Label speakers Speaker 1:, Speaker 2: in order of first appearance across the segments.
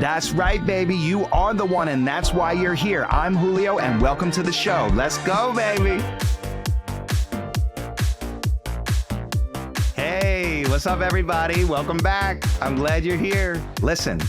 Speaker 1: That's right, baby. You are the one, and that's why you're here. I'm Julio, and welcome to the show. Let's go, baby. Hey, what's up, everybody? Welcome back. I'm glad you're here. Listen,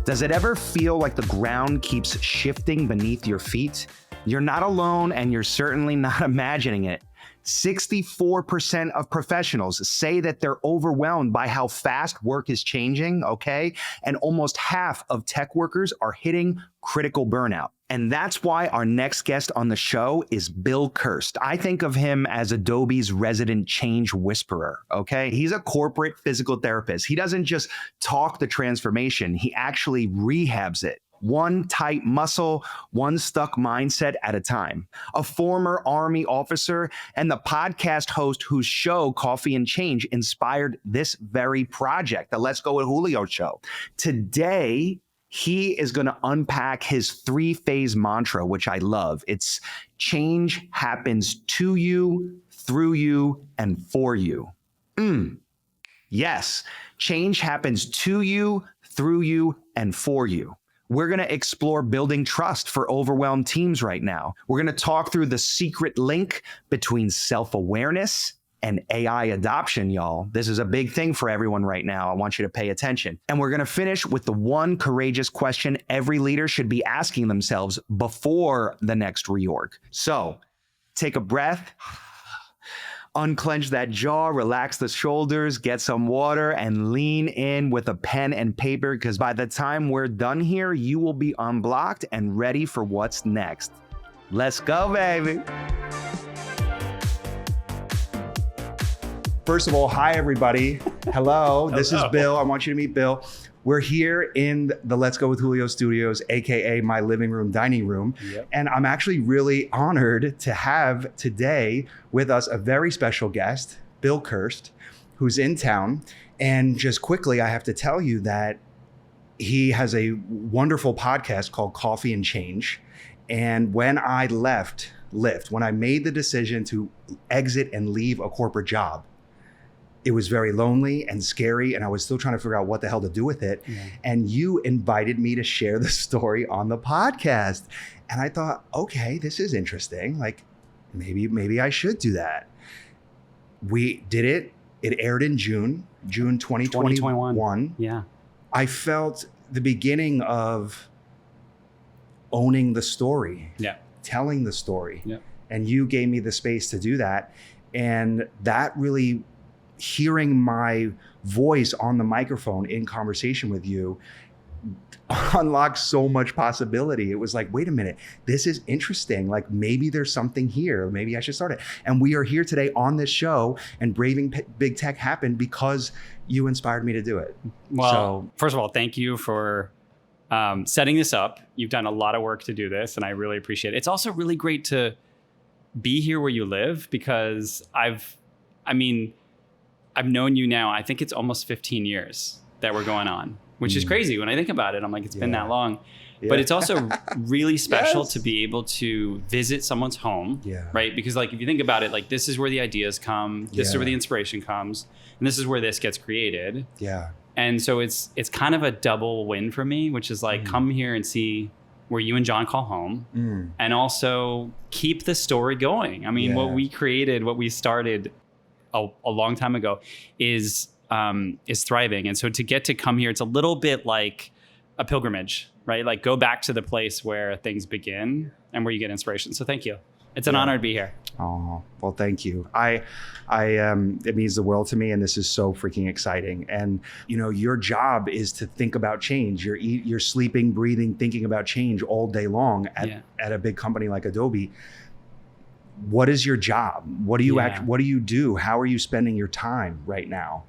Speaker 1: does it ever feel like the ground keeps shifting beneath your feet? You're not alone, and you're certainly not imagining it. 64% of professionals say that they're overwhelmed by how fast work is changing, okay? And almost half of tech workers are hitting critical burnout. And that's why our next guest on the show is Bill Kirst. I think of him as Adobe's resident change whisperer, okay? He's a corporate physical therapist. He doesn't just talk the transformation, he actually rehabs it. One tight muscle, one stuck mindset at a time. A former Army officer and the podcast host whose show, Coffee and Change, inspired this very project, the Let's Go with Julio show. Today, he is going to unpack his three-phase mantra, which I love. It's change happens to you, through you, and for you. Yes, change happens to you, through you, and for you. We're going to explore building trust for overwhelmed teams right now. We're going to talk through the secret link between self-awareness and AI adoption, y'all. This is a big thing for everyone right now. I want you to pay attention. And we're going to finish with the one courageous question every leader should be asking themselves before the next reorg. So take a breath. Unclench that jaw, relax the shoulders, get some water, and lean in with a pen and paper, because by the time we're done here, you will be unblocked and ready for what's next. Let's go, baby. First of all, hi, everybody. Hello, this is Bill. I want you to meet Bill. We're here in the Let's Go with Julio studios, AKA my living room, dining room. Yep. And I'm actually really honored to have today with us a very special guest, Bill Kirst, who's in town. And just quickly, I have to tell you that he has a wonderful podcast called Coffee and Change. And when I when I made the decision to exit and leave a corporate job, it was very lonely and scary, and I was still trying to figure out what the hell to do with it. Yeah. And you invited me to share the story on the podcast. And I thought, okay, this is interesting. Like, maybe I should do that. We did it. It aired in June 2021.
Speaker 2: Yeah.
Speaker 1: I felt the beginning of owning the story, telling the story. Yeah. And you gave me the space to do that. And that really, hearing my voice on the microphone in conversation with you unlocked so much possibility. It was like, wait a minute, this is interesting. Like, maybe there's something here. Maybe I should start it. And we are here today on this show, and Braving Big Tech happened because you inspired me to do it.
Speaker 2: Well, first of all, thank you for setting this up. You've done a lot of work to do this, and I really appreciate it. It's also really great to be here where you live, because I've known you now, I think it's almost 15 years that we're going on, which is crazy. When I think about it, I'm like, it's been that long. Yeah. But it's also really special to be able to visit someone's home, right? Because like, if you think about it, like, this is where the ideas come, this is where the inspiration comes, and this is where this gets created.
Speaker 1: Yeah.
Speaker 2: And so it's kind of a double win for me, which is like, come here and see where you and John call home, and also keep the story going. I mean, what we created, what we started a long time ago is thriving. And so to get to come here, it's a little bit like a pilgrimage, right? Like, go back to the place where things begin and where you get inspiration. So thank you. It's an honor to be here.
Speaker 1: Oh, well, thank you. It means the world to me, and this is so freaking exciting. And, you know, your job is to think about change. You're sleeping, breathing, thinking about change all day long at a big company like Adobe. What is your job? What do you what do you do? How are you spending your time right now?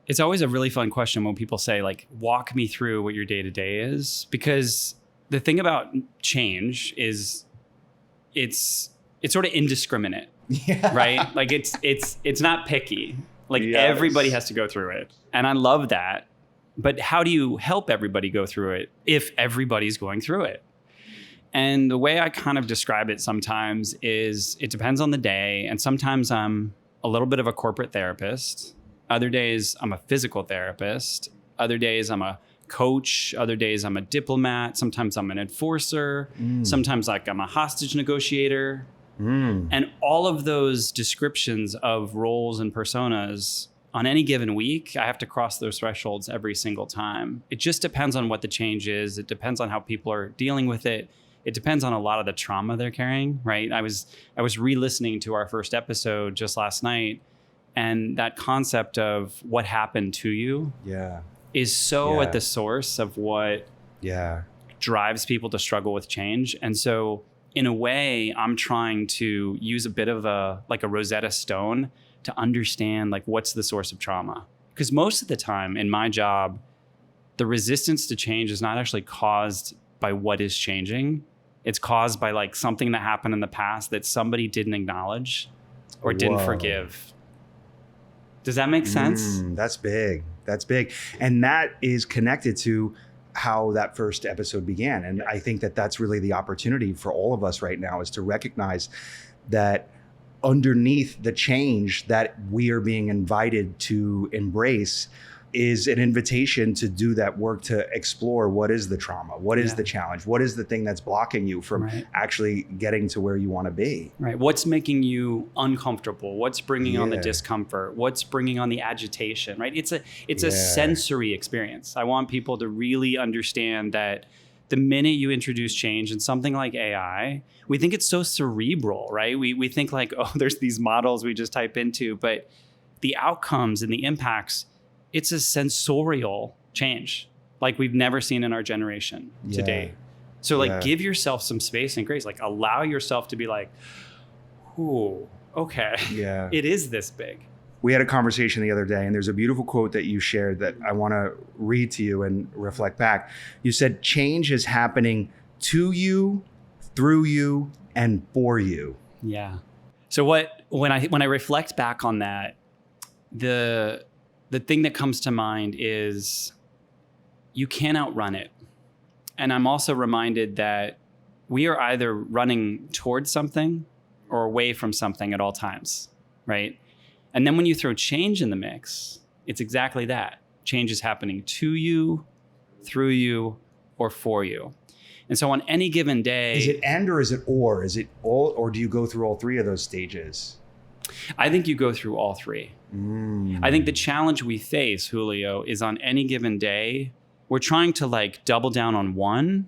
Speaker 2: It's always a really fun question when people say, like, walk me through what your day-to-day is, because the thing about change is it's sort of indiscriminate, right? Like, it's not picky. Like, everybody has to go through it. And I love that. But how do you help everybody go through it if everybody's going through it? And the way I kind of describe it sometimes is it depends on the day. And sometimes I'm a little bit of a corporate therapist. Other days I'm a physical therapist. Other days I'm a coach. Other days I'm a diplomat. Sometimes I'm an enforcer. Sometimes like I'm a hostage negotiator. And all of those descriptions of roles and personas on any given week, I have to cross those thresholds every single time. It just depends on what the change is. It depends on how people are dealing with it. It depends on a lot of the trauma they're carrying, right? I was re-listening to our first episode just last night, and that concept of what happened to you is so at the source of what drives people to struggle with change. And so in a way, I'm trying to use a bit of a Rosetta Stone to understand like what's the source of trauma. Because most of the time in my job, the resistance to change is not actually caused by what is changing. It's caused by like something that happened in the past that somebody didn't acknowledge or didn't forgive. Does that make sense?
Speaker 1: That's big. That's big. And that is connected to how that first episode began. And I think that that's really the opportunity for all of us right now, is to recognize that underneath the change that we are being invited to embrace is an invitation to do that work, to explore what is the trauma, what is the challenge, what is the thing that's blocking you from actually getting to where you want to be.
Speaker 2: Right. What's making you uncomfortable? What's bringing on the discomfort? What's bringing on the agitation, right? It's a sensory experience. I want people to really understand that the minute you introduce change in something like AI, we think it's so cerebral, right? We think like, oh, there's these models we just type into, but the outcomes and the impacts, it's a sensorial change like we've never seen in our generation to date. So like give yourself some space and grace, like allow yourself to be like, ooh, okay, it is this big.
Speaker 1: We had a conversation the other day, and there's a beautiful quote that you shared that I want to read to you and reflect back. You said, change is happening to you, through you, and for you.
Speaker 2: Yeah. So when I reflect back on that, the thing that comes to mind is you can't outrun it. And I'm also reminded that we are either running towards something or away from something at all times, right? And then when you throw change in the mix, it's exactly that. Change is happening to you, through you, or for you. And so on any given day...
Speaker 1: Is it and or is it or? Is it all, or do you go through all three of those stages?
Speaker 2: I think you go through all three. I think the challenge we face, Julio, is on any given day, we're trying to like double down on one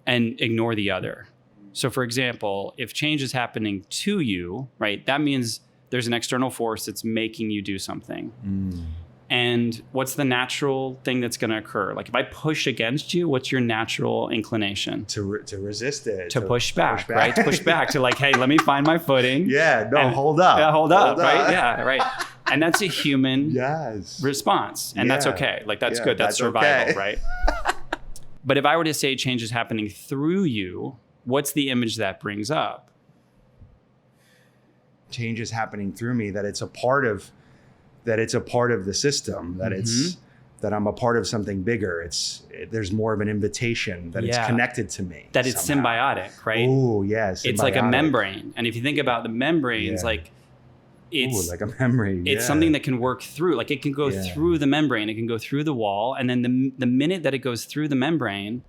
Speaker 2: and ignore the other. So for example, if change is happening to you, right, that means there's an external force that's making you do something. And what's the natural thing that's going to occur? Like if I push against you, what's your natural inclination?
Speaker 1: To resist it.
Speaker 2: To push back, right? To push back, to like, hey, let me find my footing.
Speaker 1: Hold up.
Speaker 2: Yeah, hold up, right? Yeah, right. And that's a human response. And that's okay. Like that's good. That's survival, okay. Right? But if I were to say change is happening through you, what's the image that brings up?
Speaker 1: Change is happening through me, that it's a part of the system, that it's that I'm a part of something bigger. There's more of an invitation that it's connected to me.
Speaker 2: That it's symbiotic, right?
Speaker 1: Oh, yes.
Speaker 2: It's like a membrane. And if you think about the membranes, like it's
Speaker 1: like a membrane.
Speaker 2: It's something that can work through, like it can go through the membrane, it can go through the wall. And then the minute that it goes through the membrane,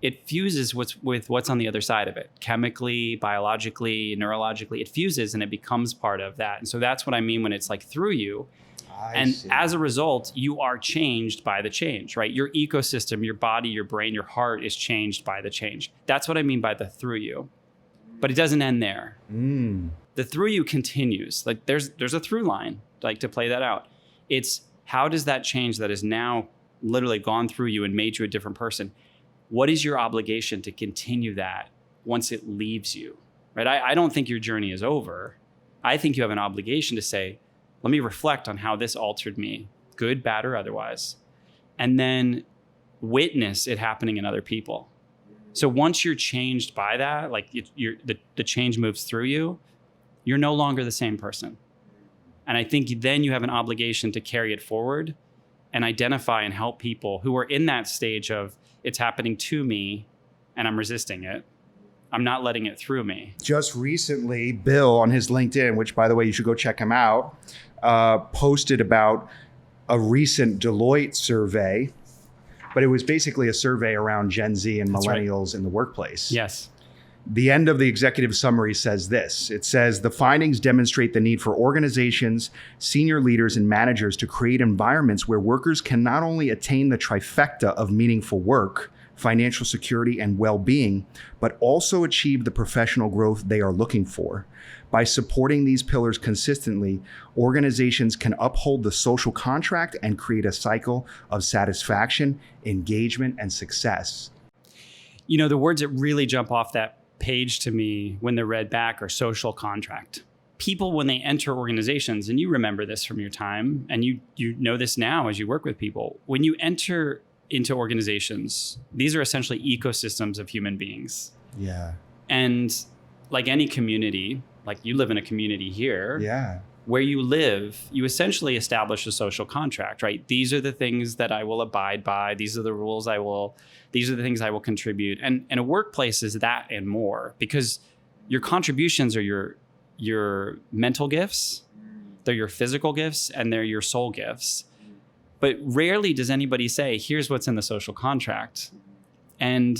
Speaker 2: it fuses with what's on the other side of it. Chemically, biologically, neurologically, it fuses and it becomes part of that. And so that's what I mean when it's like through you. I see. As a result, you are changed by the change, right? Your ecosystem, your body, your brain, your heart is changed by the change. That's what I mean by the through you. But it doesn't end there. The through you continues. Like there's a through line, like to play that out. It's how does that change that has now literally gone through you and made you a different person? What is your obligation to continue that once it leaves you, right? I don't think your journey is over. I think you have an obligation to say, let me reflect on how this altered me, good, bad, or otherwise, and then witness it happening in other people. So once you're changed by that, like the change moves through you, you're no longer the same person. And I think then you have an obligation to carry it forward and identify and help people who are in that stage of it's happening to me and I'm resisting it. I'm not letting it through me.
Speaker 1: Just recently, Bill on his LinkedIn, which by the way, you should go check him out, posted about a recent Deloitt survey but it was basically a survey around Gen Z and
Speaker 2: That's right.
Speaker 1: millennials in the workplace.
Speaker 2: Yes.
Speaker 1: The end of the executive summary says this. It says, the findings demonstrate the need for organizations, senior leaders, and managers to create environments where workers can not only attain the trifecta of meaningful work, financial security, and well-being, but also achieve the professional growth they are looking for. By supporting these pillars consistently, organizations can uphold the social contract and create a cycle of satisfaction, engagement, and success.
Speaker 2: You know, the words that really jump off that page to me when they're read back are social contract. People, when they enter organizations, and you remember this from your time, and you know this now as you work with people, when you enter into organizations, these are essentially ecosystems of human beings.
Speaker 1: Yeah.
Speaker 2: And like any community, like you live in a community here,
Speaker 1: Yeah.
Speaker 2: where you live, you essentially establish a social contract, right? These are the things that I will abide by. These are the rules these are the things I will contribute. And a workplace is that and more, because your contributions are your mental gifts, they're your physical gifts, and they're your soul gifts. But rarely does anybody say, here's what's in the social contract. And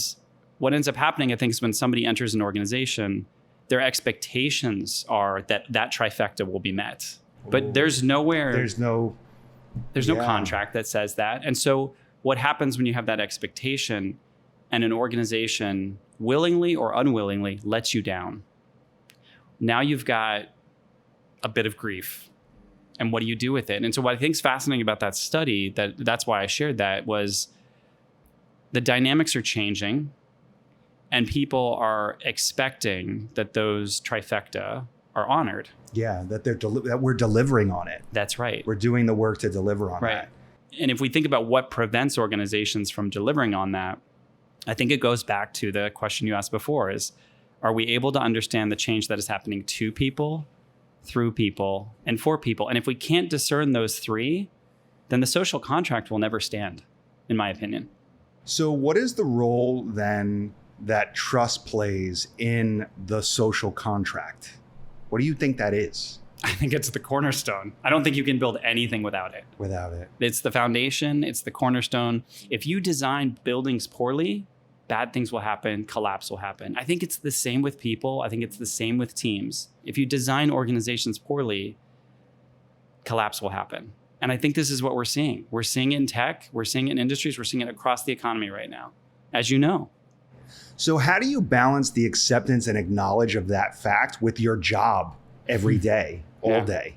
Speaker 2: what ends up happening, I think, is when somebody enters an organization, their expectations are that that trifecta will be met. But there's no contract that says that. And so what happens when you have that expectation and an organization willingly or unwillingly lets you down? Now you've got a bit of grief. And what do you do with it? And so what I think is fascinating about that study, that's why I shared that, was the dynamics are changing and people are expecting that those trifecta are honored.
Speaker 1: Yeah, that we're delivering on it.
Speaker 2: That's right.
Speaker 1: We're doing the work to deliver on that.
Speaker 2: And if we think about what prevents organizations from delivering on that, I think it goes back to the question you asked before is, are we able to understand the change that is happening to people, through people, and for people? And if we can't discern those three, then the social contract will never stand, in my opinion.
Speaker 1: So what is the role then that trust plays in the social contract? What do you think that is?
Speaker 2: I think it's the cornerstone. I don't think you can build anything without it.
Speaker 1: Without it.
Speaker 2: It's the foundation. It's the cornerstone. If you design buildings poorly, bad things will happen, collapse will happen. I think it's the same with people. I think it's the same with teams. If you design organizations poorly, collapse will happen. And I think this is what we're seeing. We're seeing it in tech. We're seeing it in industries. We're seeing it across the economy right now, as you know.
Speaker 1: So how do you balance the acceptance and acknowledge of that fact with your job every day, all day?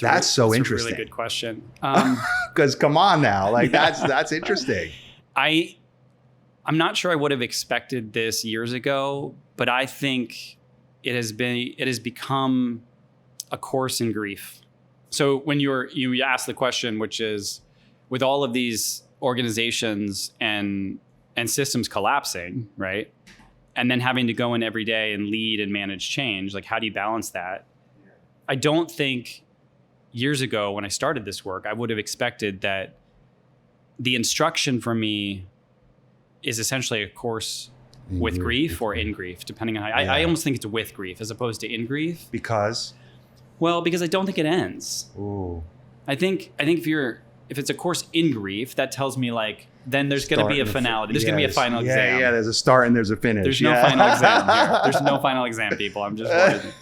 Speaker 1: That's so interesting.
Speaker 2: A really good question.
Speaker 1: Because come on now, like that's interesting.
Speaker 2: I'm not sure I would have expected this years ago, but I think it has become a course in grief. So when you ask the question, which is, with all of these organizations and systems collapsing, right? And then having to go in every day and lead and manage change, like how do you balance that? I don't think years ago when I started this work, I would have expected that the instruction for me is essentially a course with grief or in grief, depending on how I almost think it's with grief as opposed to in grief.
Speaker 1: Because?
Speaker 2: Well, because I don't think it ends.
Speaker 1: Ooh.
Speaker 2: I think if it's a course in grief, that tells me like, then there's going to be a finality. There's going to be a final exam.
Speaker 1: Yeah, there's a start and there's a finish.
Speaker 2: There's no final exam here. There's no final exam, people. I'm just worried.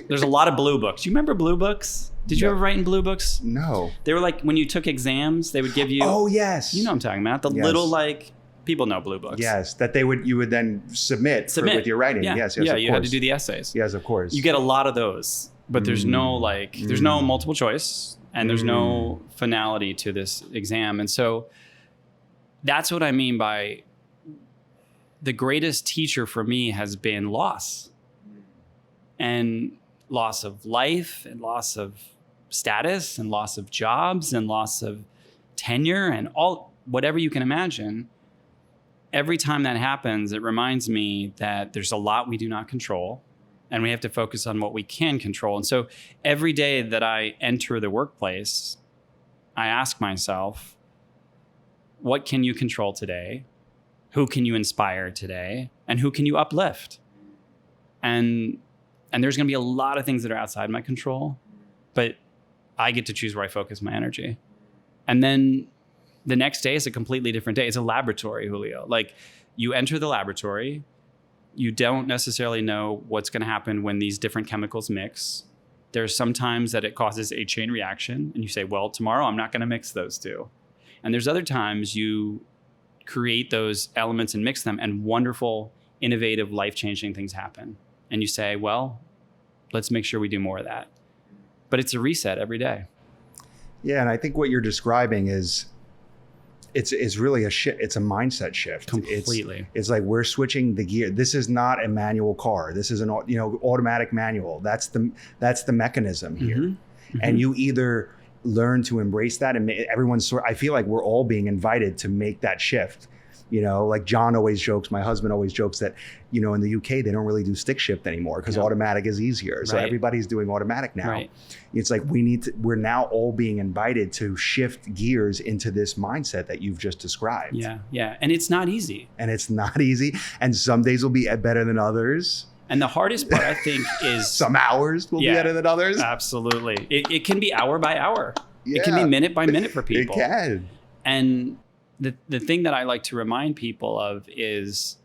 Speaker 2: There's a lot of blue books. You remember blue books? Did you ever write in blue books?
Speaker 1: No.
Speaker 2: They were like when you took exams, they would give you.
Speaker 1: Oh, yes.
Speaker 2: You know what I'm talking about. The little like, people know blue books.
Speaker 1: Yes, that you would then submit. with your writing.
Speaker 2: Yeah.
Speaker 1: Yes,
Speaker 2: yeah,
Speaker 1: of
Speaker 2: you
Speaker 1: course.
Speaker 2: had to do the essays.
Speaker 1: Yes, of course.
Speaker 2: You get a lot of those, but there's no there's no multiple choice and there's no finality to this exam. And so that's what I mean by the greatest teacher for me has been loss. And loss of life and loss of status and loss of jobs and loss of tenure and all whatever you can imagine. Every time that happens, it reminds me that there's a lot we do not control and we have to focus on what we can control. And so every day that I enter the workplace, I ask myself, what can you control today? Who can you inspire today? And who can you uplift? And there's going to be a lot of things that are outside my control, but I get to choose where I focus my energy. And then The next day is a completely different day. It's a laboratory, Julio. Like, you enter the laboratory, you don't necessarily know what's going to happen when these different chemicals mix. There's sometimes that it causes a chain reaction, and you say, well, tomorrow I'm not going to mix those two. And there's other times you create those elements and mix them, and wonderful, innovative, life-changing things happen. And you say, well, let's make sure we do more of that. But it's a reset every day.
Speaker 3: Yeah, and I think what you're describing is it's really a shift. It's a mindset shift.
Speaker 2: Completely.
Speaker 3: It's like we're switching the gear. This is not a manual car. This is an automatic manual. That's the mechanism here. Mm-hmm. And you either learn to embrace that, and I feel like we're all being invited to make that shift. Like John always jokes, my husband always jokes that, in the UK, they don't really do stick shift anymore because automatic is easier. So everybody's doing automatic now. Right. It's like we're now all being invited to shift gears into this mindset that you've just described.
Speaker 2: Yeah. Yeah. And it's not easy.
Speaker 3: And some days will be better than others.
Speaker 2: And the hardest part, I think, is
Speaker 3: some hours will be better than others.
Speaker 2: Absolutely. It can be hour by hour. Yeah. It can be minute by minute for people.
Speaker 3: It can.
Speaker 2: And the thing that I like to remind people of is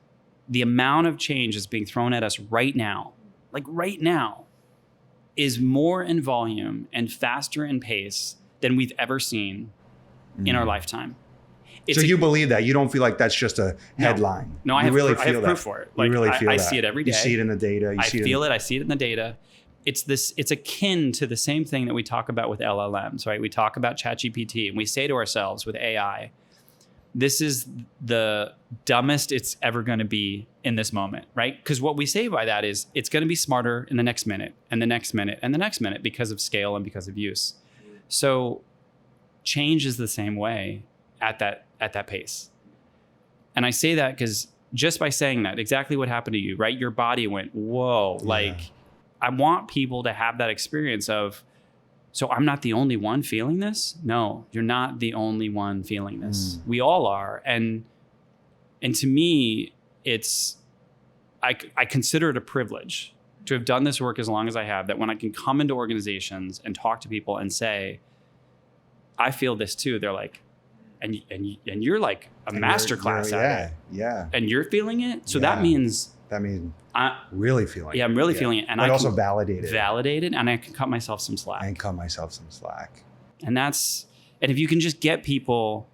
Speaker 2: the amount of change that's being thrown at us right now, is more in volume and faster in pace than we've ever seen in our lifetime.
Speaker 3: So you believe that? You don't feel like that's just a headline?
Speaker 2: No, I have proof for it.
Speaker 3: You really feel that?
Speaker 2: I see it every day.
Speaker 3: You see it in the data.
Speaker 2: I feel it. I see it in the data. It's akin to the same thing that we talk about with LLMs, right? We talk about ChatGPT, and we say to ourselves with AI, this is the dumbest it's ever going to be in this moment, right? Because what we say by that is it's going to be smarter in the next minute and the next minute and the next minute because of scale and because of use. So change is the same way at that pace. And I say that because just by saying that, exactly what happened to you, right? Your body went, whoa. Yeah. Like, I want people to have that experience of, so I'm not the only one feeling this? No, you're not the only one feeling this. We all are. And to me, I consider it a privilege to have done this work as long as I have, that when I can come into organizations and talk to people and say, I feel this too. They're like, and you're like a masterclass at it.
Speaker 3: Yeah.
Speaker 2: And you're feeling it. So that means
Speaker 3: I'm really feeling it.
Speaker 2: Yeah, I'm really feeling it. And
Speaker 3: I also validate it.
Speaker 2: And I can cut myself some slack. And if you can just get people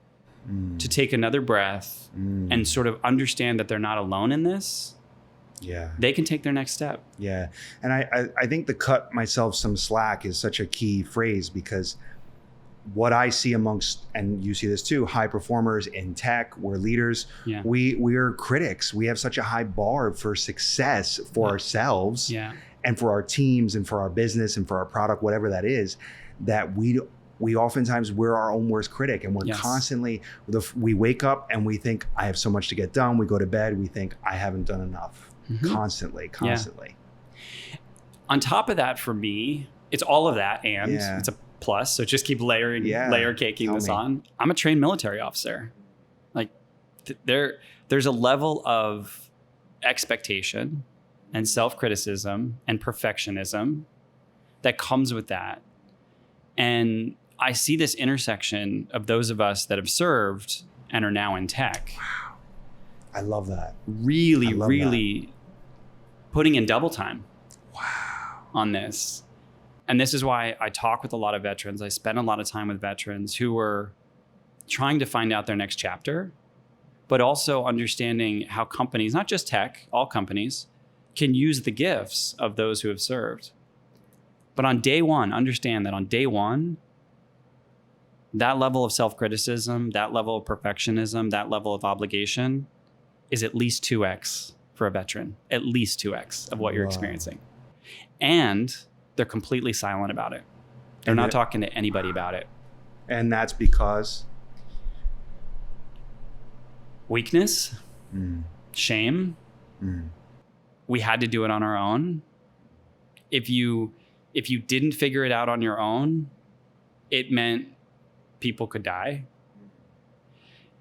Speaker 2: to take another breath and sort of understand that they're not alone in this, they can take their next step.
Speaker 3: Yeah. And I think the cut myself some slack is such a key phrase, because what I see amongst, and you see this too, high performers in tech, we're leaders. Yeah. We're critics. We have such a high bar for success for ourselves and for our teams and for our business and for our product, whatever that is, that we oftentimes, we're our own worst critic, and we're constantly, we wake up and we think, I have so much to get done. We go to bed, we think, I haven't done enough. Constantly. Yeah.
Speaker 2: On top of that, for me, it's all of that, and it's a plus. So just keep layer caking this on. I'm a trained military officer. Like there's a level of expectation and self-criticism and perfectionism that comes with that. And I see this intersection of those of us that have served and are now in tech.
Speaker 3: Wow. I love that.
Speaker 2: Really putting in double time on this. And this is why I talk with a lot of veterans. I spend a lot of time with veterans who are trying to find out their next chapter, but also understanding how companies, not just tech, all companies, can use the gifts of those who have served. But on day one, understand that on day one, that level of self-criticism, that level of perfectionism, that level of obligation is at least 2x for a veteran, at least 2x of what you're experiencing. And they're completely silent about it. They're not talking to anybody about it.
Speaker 3: And that's because?
Speaker 2: Weakness, shame. We had to do it on our own. If you didn't figure it out on your own, it meant people could die.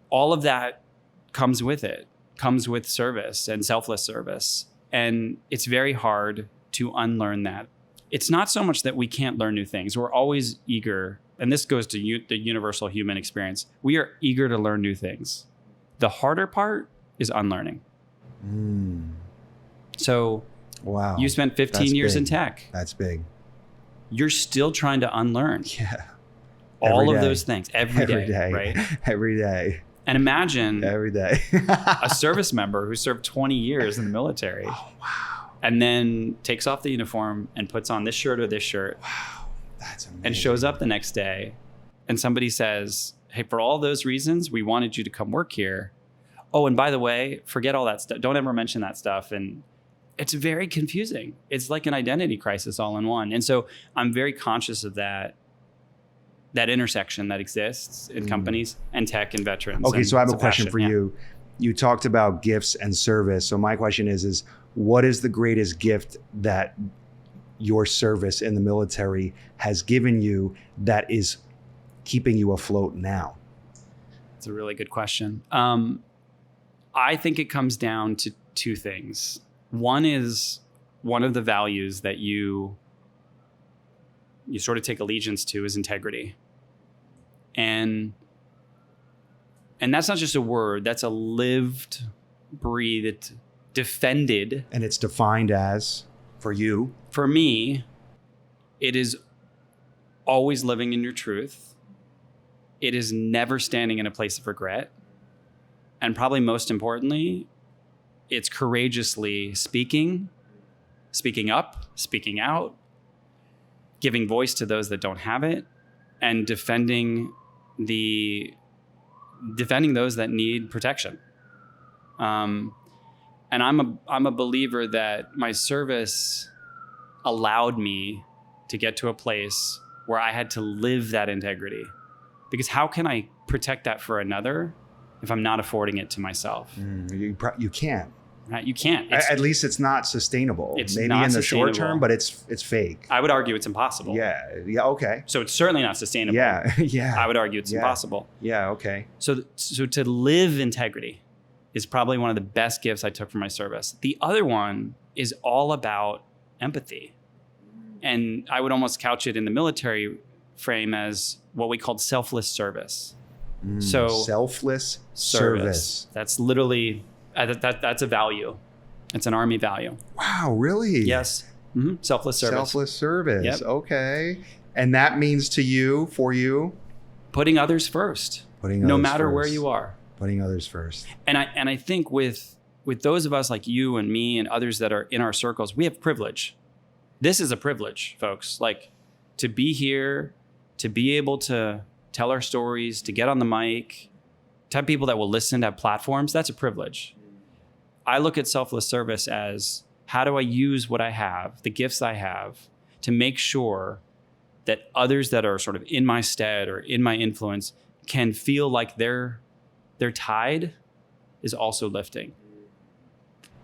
Speaker 2: All of that comes with it, comes with service and selfless service. And it's very hard to unlearn that it's not so much that we can't learn new things. We're always eager. And this goes to the universal human experience. We are eager to learn new things. The harder part is unlearning. So
Speaker 3: wow,
Speaker 2: you spent 15 years in tech.
Speaker 3: That's big.
Speaker 2: You're still trying to unlearn.
Speaker 3: Yeah.
Speaker 2: All of those things every day, right?
Speaker 3: Every day.
Speaker 2: And imagine
Speaker 3: every day
Speaker 2: a service member who served 20 years in the military.
Speaker 3: Oh, wow.
Speaker 2: And then takes off the uniform and puts on this shirt or this shirt.
Speaker 3: Wow. That's amazing.
Speaker 2: And shows up the next day and somebody says, hey, for all those reasons, we wanted you to come work here. Oh, and by the way, forget all that stuff. Don't ever mention that stuff. And it's very confusing. It's like an identity crisis all in one. And so I'm very conscious of that intersection that exists in companies and tech and veterans.
Speaker 3: Okay, so I have a question for
Speaker 2: you.
Speaker 3: you. You talked about gifts and service. So my question is what is the greatest gift that your service in the military has given you that is keeping you afloat now?
Speaker 2: It's a really good question. I think it comes down to two things. One is one of the values that you sort of take allegiance to is integrity. And that's not just a word, that's a lived, breathed, defended.
Speaker 3: And it's defined as, for you?
Speaker 2: For me, it is always living in your truth. It is never standing in a place of regret. And probably most importantly, it's courageously speaking up, speaking out, giving voice to those that don't have it, and defending those that need protection. And I'm a believer that my service allowed me to get to a place where I had to live that integrity. Because how can I protect that for another if I'm not affording it to myself?
Speaker 3: You can't.
Speaker 2: Right? You can't.
Speaker 3: At least it's not sustainable.
Speaker 2: It's
Speaker 3: maybe
Speaker 2: not
Speaker 3: in the short
Speaker 2: sustainable.
Speaker 3: term, but it's fake.
Speaker 2: I would argue it's impossible.
Speaker 3: Yeah. Okay.
Speaker 2: So it's certainly not sustainable.
Speaker 3: Yeah.
Speaker 2: I would argue it's impossible.
Speaker 3: Yeah. Okay.
Speaker 2: So to live integrity is probably one of the best gifts I took from my service. The other one is all about empathy. And I would almost couch it in the military frame as what we called selfless service. So
Speaker 3: selfless service.
Speaker 2: That's literally, that's a value. It's an Army value.
Speaker 3: Wow, really?
Speaker 2: Yes. Mm-hmm. Selfless service.
Speaker 3: Selfless service.
Speaker 2: Yep.
Speaker 3: Okay. And that means for you?
Speaker 2: Putting others first. No matter where you are.
Speaker 3: Putting others first.
Speaker 2: And I think with those of us like you and me and others that are in our circles, we have privilege. This is a privilege, folks. Like, to be here, to be able to tell our stories, to get on the mic, to have people that will listen, to have platforms, that's a privilege. I look at selfless service as, how do I use what I have, the gifts I have, to make sure that others that are sort of in my stead or in my influence can feel like their tide is also lifting.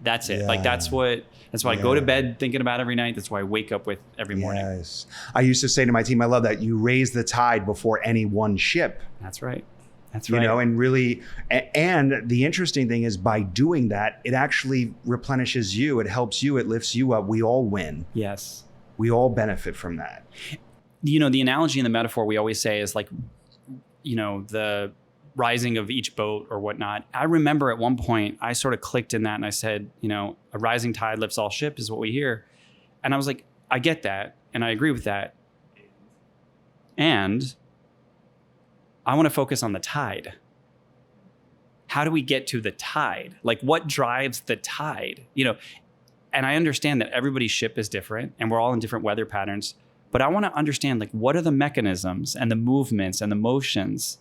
Speaker 2: That's it.
Speaker 3: Yeah.
Speaker 2: Like that's why I go to bed thinking about every night. That's why I wake up with every morning.
Speaker 3: Yes. I used to say to my team, I love that you raise the tide before any one ship.
Speaker 2: That's right. That's right.
Speaker 3: You know, and really, and the interesting thing is by doing that, it actually replenishes you. It helps you. It lifts you up. We all win.
Speaker 2: Yes.
Speaker 3: We all benefit from that.
Speaker 2: You know, the analogy and the metaphor we always say is like, you know, the rising of each boat or whatnot. I remember at one point I sort of clicked in that and I said, you know, a rising tide lifts all ships is what we hear. And I was like, I get that. And I agree with that. And I want to focus on the tide. How do we get to the tide? Like, what drives the tide? You know, and I understand that everybody's ship is different and we're all in different weather patterns, but I want to understand, like, what are the mechanisms and the movements and the motions,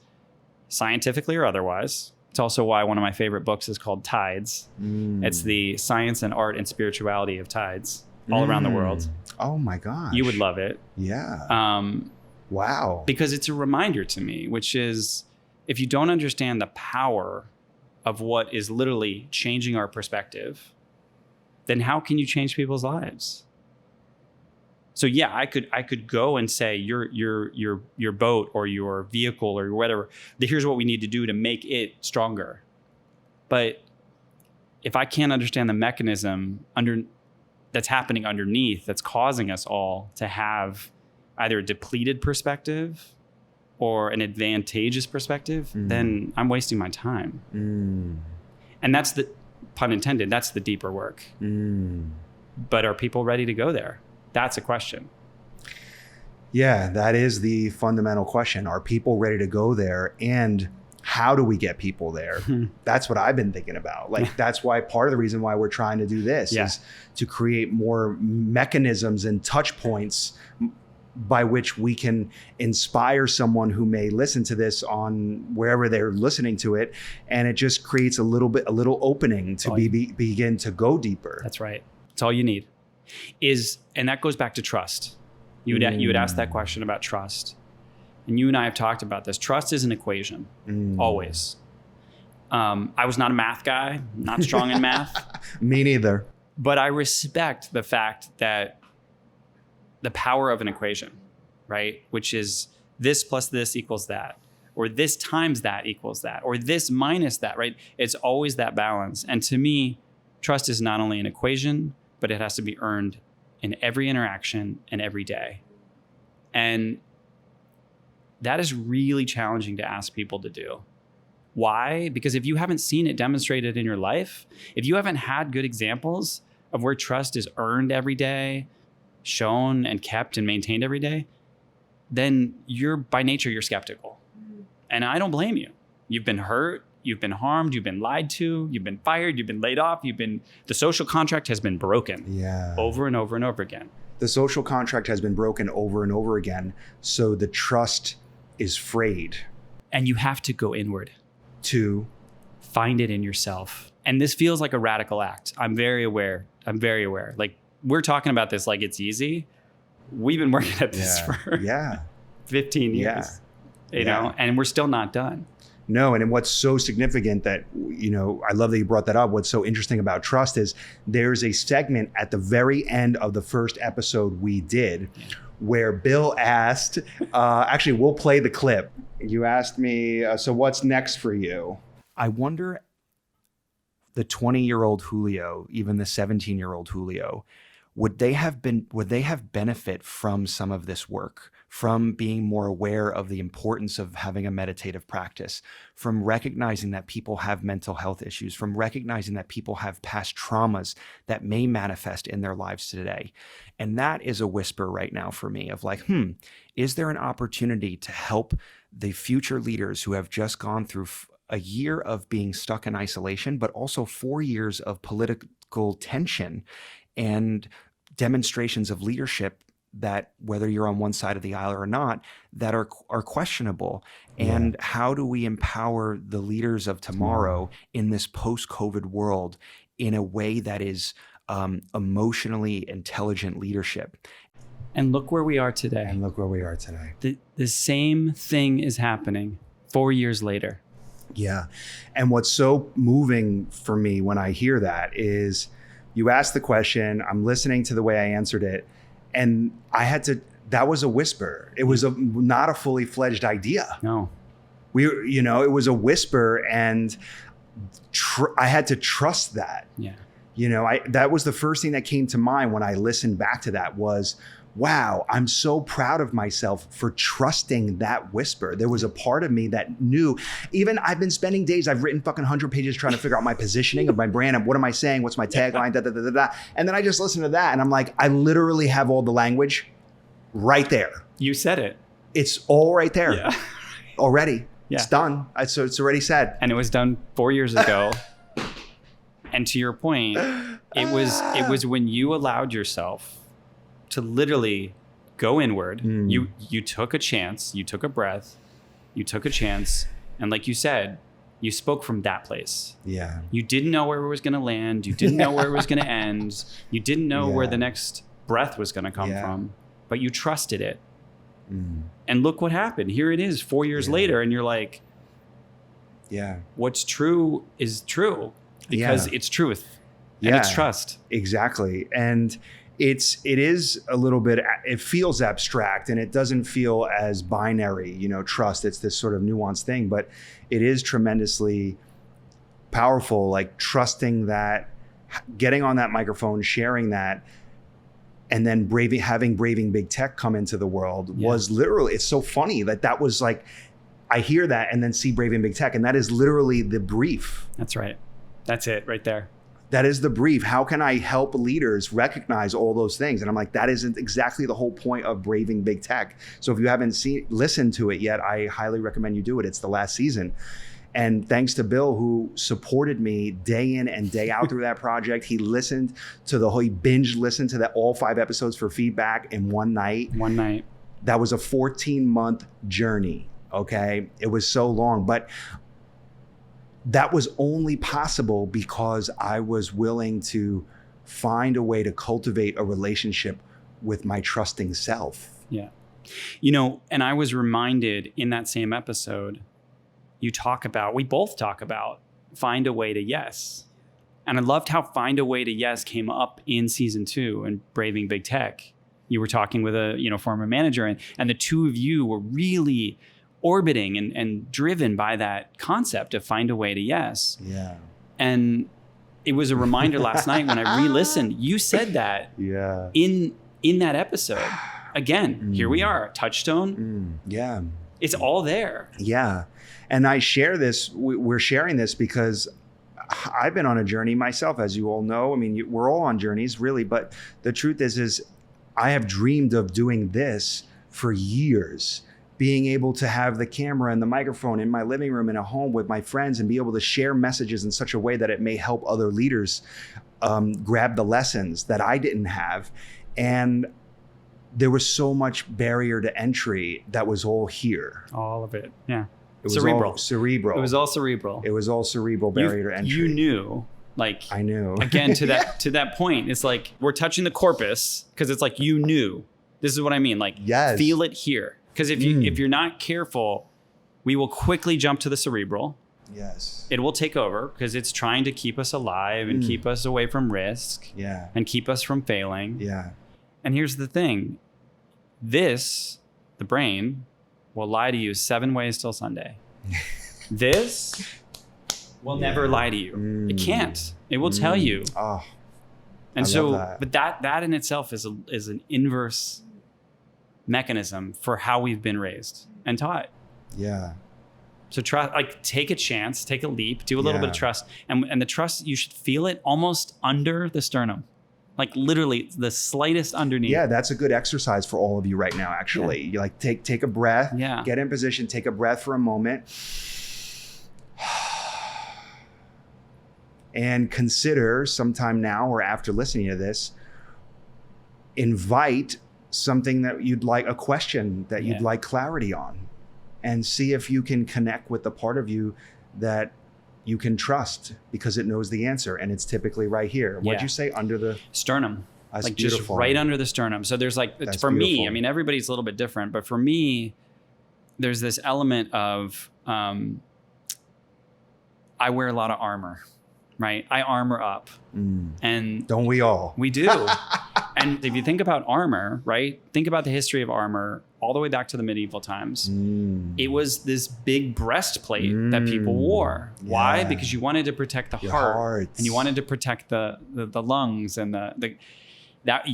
Speaker 2: scientifically or otherwise. It's also why one of my favorite books is called Tides. It's the science and art and spirituality of tides all around the world.
Speaker 3: Oh my gosh.
Speaker 2: You would love it.
Speaker 3: Yeah. Wow.
Speaker 2: Because it's a reminder to me, which is, if you don't understand the power of what is literally changing our perspective, then how can you change people's lives? So yeah, I could go and say your boat or your vehicle or whatever, here's what we need to do to make it stronger. But if I can't understand the mechanism that's happening underneath that's causing us all to have either a depleted perspective or an advantageous perspective, then I'm wasting my time. And that's the, pun intended, that's the deeper work. But are people ready to go there? That's a question.
Speaker 3: Yeah, that is the fundamental question. Are people ready to go there? And how do we get people there? That's what I've been thinking about. Like, that's why part of the reason why we're trying to do this is to create more mechanisms and touch points by which we can inspire someone who may listen to this on wherever they're listening to it. And it just creates a little opening to begin to go deeper.
Speaker 2: That's right. It's all you need. And that goes back to trust. You would ask that question about trust. And you and I have talked about this. Trust is an equation, always. I was not a math guy, not strong in math.
Speaker 3: Me neither.
Speaker 2: But I respect the fact that the power of an equation, right? Which is this plus this equals that, or this times that equals that, or this minus that, right? It's always that balance. And to me, trust is not only an equation, but it has to be earned in every interaction and every day. And that is really challenging to ask people to do. Why? Because if you haven't seen it demonstrated in your life, if you haven't had good examples of where trust is earned every day, shown and kept and maintained every day, then by nature, you're skeptical. And I don't blame you. You've been hurt, you've been harmed, you've been lied to, you've been fired, you've been laid off, the social contract has been broken over and over and over again.
Speaker 3: The social contract has been broken over and over again. So the trust is frayed.
Speaker 2: And you have to go inward
Speaker 3: to
Speaker 2: find it in yourself. And this feels like a radical act. I'm very aware. Like, we're talking about this like it's easy. We've been working at this for 15 years, you know, and we're still not done.
Speaker 3: No, and what's so significant that, you know, I love that you brought that up. What's so interesting about trust is there's a segment at the very end of the first episode we did where Bill asked, actually, we'll play the clip. You asked me, so what's next for you? I wonder, the 20-year-old Julio, even the 17-year-old Julio, would they have benefit from some of this work, from being more aware of the importance of having a meditative practice, from recognizing that people have mental health issues, from recognizing that people have past traumas that may manifest in their lives today? And that is a whisper right now for me of like, is there an opportunity to help the future leaders who have just gone through a year of being stuck in isolation, but also 4 years of political tension and demonstrations of leadership that, whether you're on one side of the aisle or not, that are questionable. And how do we empower the leaders of tomorrow in this post-COVID world in a way that is emotionally intelligent leadership?
Speaker 2: And look where we are today. The same thing is happening 4 years later.
Speaker 3: Yeah. And what's so moving for me when I hear that is, you asked the question, I'm listening to the way I answered it, and that was a whisper. It was not a fully fledged idea.
Speaker 2: No.
Speaker 3: It was a whisper, and I had to trust that.
Speaker 2: Yeah.
Speaker 3: That was the first thing that came to mind when I listened back to that was, wow, I'm so proud of myself for trusting that whisper. There was a part of me that knew, even I've been spending days, I've written fucking 100 pages trying to figure out my positioning of my brand and what am I saying? What's my tagline? And then I just listened to that and I'm like, I literally have all the language right there.
Speaker 2: You said it.
Speaker 3: It's all right there already.
Speaker 2: Yeah.
Speaker 3: It's done. So it's already said.
Speaker 2: And it was done 4 years ago. And to your point, it was when you allowed yourself to literally go inward. You took a chance, you took a breath, you took a chance. And like you said, you spoke from that place.
Speaker 3: Yeah.
Speaker 2: You didn't know where it was going to land. You didn't know where it was going to end. You didn't know where the next breath was going to come from, but you trusted it. And look what happened. Here it is 4 years later. And you're like, what's true is true because it's truth and it's trust.
Speaker 3: Exactly. And it is a little bit, it feels abstract and it doesn't feel as binary, trust. It's this sort of nuanced thing, but it is tremendously powerful, like trusting that, getting on that microphone, sharing that, And then having Braving Big Tech come into the world was literally, it's so funny that was like, I hear that and then see Braving Big Tech, and that is literally the brief.
Speaker 2: That's right. That's it right there.
Speaker 3: That is the brief. How can I help leaders recognize all those things? And I'm like, that isn't exactly the whole point of Braving Big Tech. So if you haven't listened to it yet, I highly recommend you do it. It's the last season. And thanks to Bill, who supported me day in and day out through that project. He listened to he binge listened to all 5 episodes for feedback in one night.
Speaker 2: One night.
Speaker 3: That was a 14-month journey. Okay. It was so long, but that was only possible because I was willing to find a way to cultivate a relationship with my trusting self.
Speaker 2: Yeah. And I was reminded in that same episode, we both talk about find a way to yes. And I loved how find a way to yes came up in season 2 and Braving Big Tech. You were talking with a, former manager and the two of you were really orbiting and driven by that concept of find a way to yes.
Speaker 3: Yeah.
Speaker 2: And it was a reminder last night when I re-listened, you said that in that episode. Again, here we are, Touchstone.
Speaker 3: Yeah.
Speaker 2: It's all there.
Speaker 3: Yeah. And I share this, we're sharing this because I've been on a journey myself, as you all know. I mean, we're all on journeys, really. But the truth is I have dreamed of doing this for years. Being able to have the camera and the microphone in my living room in a home with my friends and be able to share messages in such a way that it may help other leaders grab the lessons that I didn't have. And there was so much barrier to entry that was all here.
Speaker 2: All of it. Yeah.
Speaker 3: It was all cerebral.
Speaker 2: It was all cerebral.
Speaker 3: It was all cerebral barrier to entry.
Speaker 2: You knew. I
Speaker 3: knew.
Speaker 2: Again, to that point, it's like we're touching the corpus because it's like you knew. This is what I mean.
Speaker 3: Yes.
Speaker 2: Feel it here. Because if you're not careful, we will quickly jump to the cerebral.
Speaker 3: Yes.
Speaker 2: It will take over because it's trying to keep us alive and keep us away from risk.
Speaker 3: Yeah.
Speaker 2: And keep us from failing.
Speaker 3: Yeah.
Speaker 2: And here's the thing. The brain, will lie to you 7 ways till Sunday. This will never lie to you. It can't. It will tell you.
Speaker 3: Oh,
Speaker 2: and
Speaker 3: I
Speaker 2: so,
Speaker 3: love that.
Speaker 2: but that in itself is an inverse mechanism for how we've been raised and taught.
Speaker 3: Yeah.
Speaker 2: So take a chance, take a leap, do a little bit of trust. And the trust, you should feel it almost under the sternum. Literally the slightest underneath.
Speaker 3: Yeah, that's a good exercise for all of you right now, actually. You take a breath, get in position, take a breath for a moment. And consider sometime now or after listening to this, invite something that you'd like, a question that you'd like clarity on, and see if you can connect with the part of you that you can trust because it knows the answer, and it's typically right here. What'd you say? Under the
Speaker 2: sternum.
Speaker 3: That's
Speaker 2: just right under the sternum. So there's it's for me, I mean, everybody's a little bit different, but for me, there's this element of I wear a lot of armor, right? I armor up. And
Speaker 3: don't we all?
Speaker 2: We do. And if you think about armor, right? Think about the history of armor all the way back to the medieval times. It was this big breastplate that people wore. Why? Because you wanted to protect the heart, and you wanted to protect the lungs and that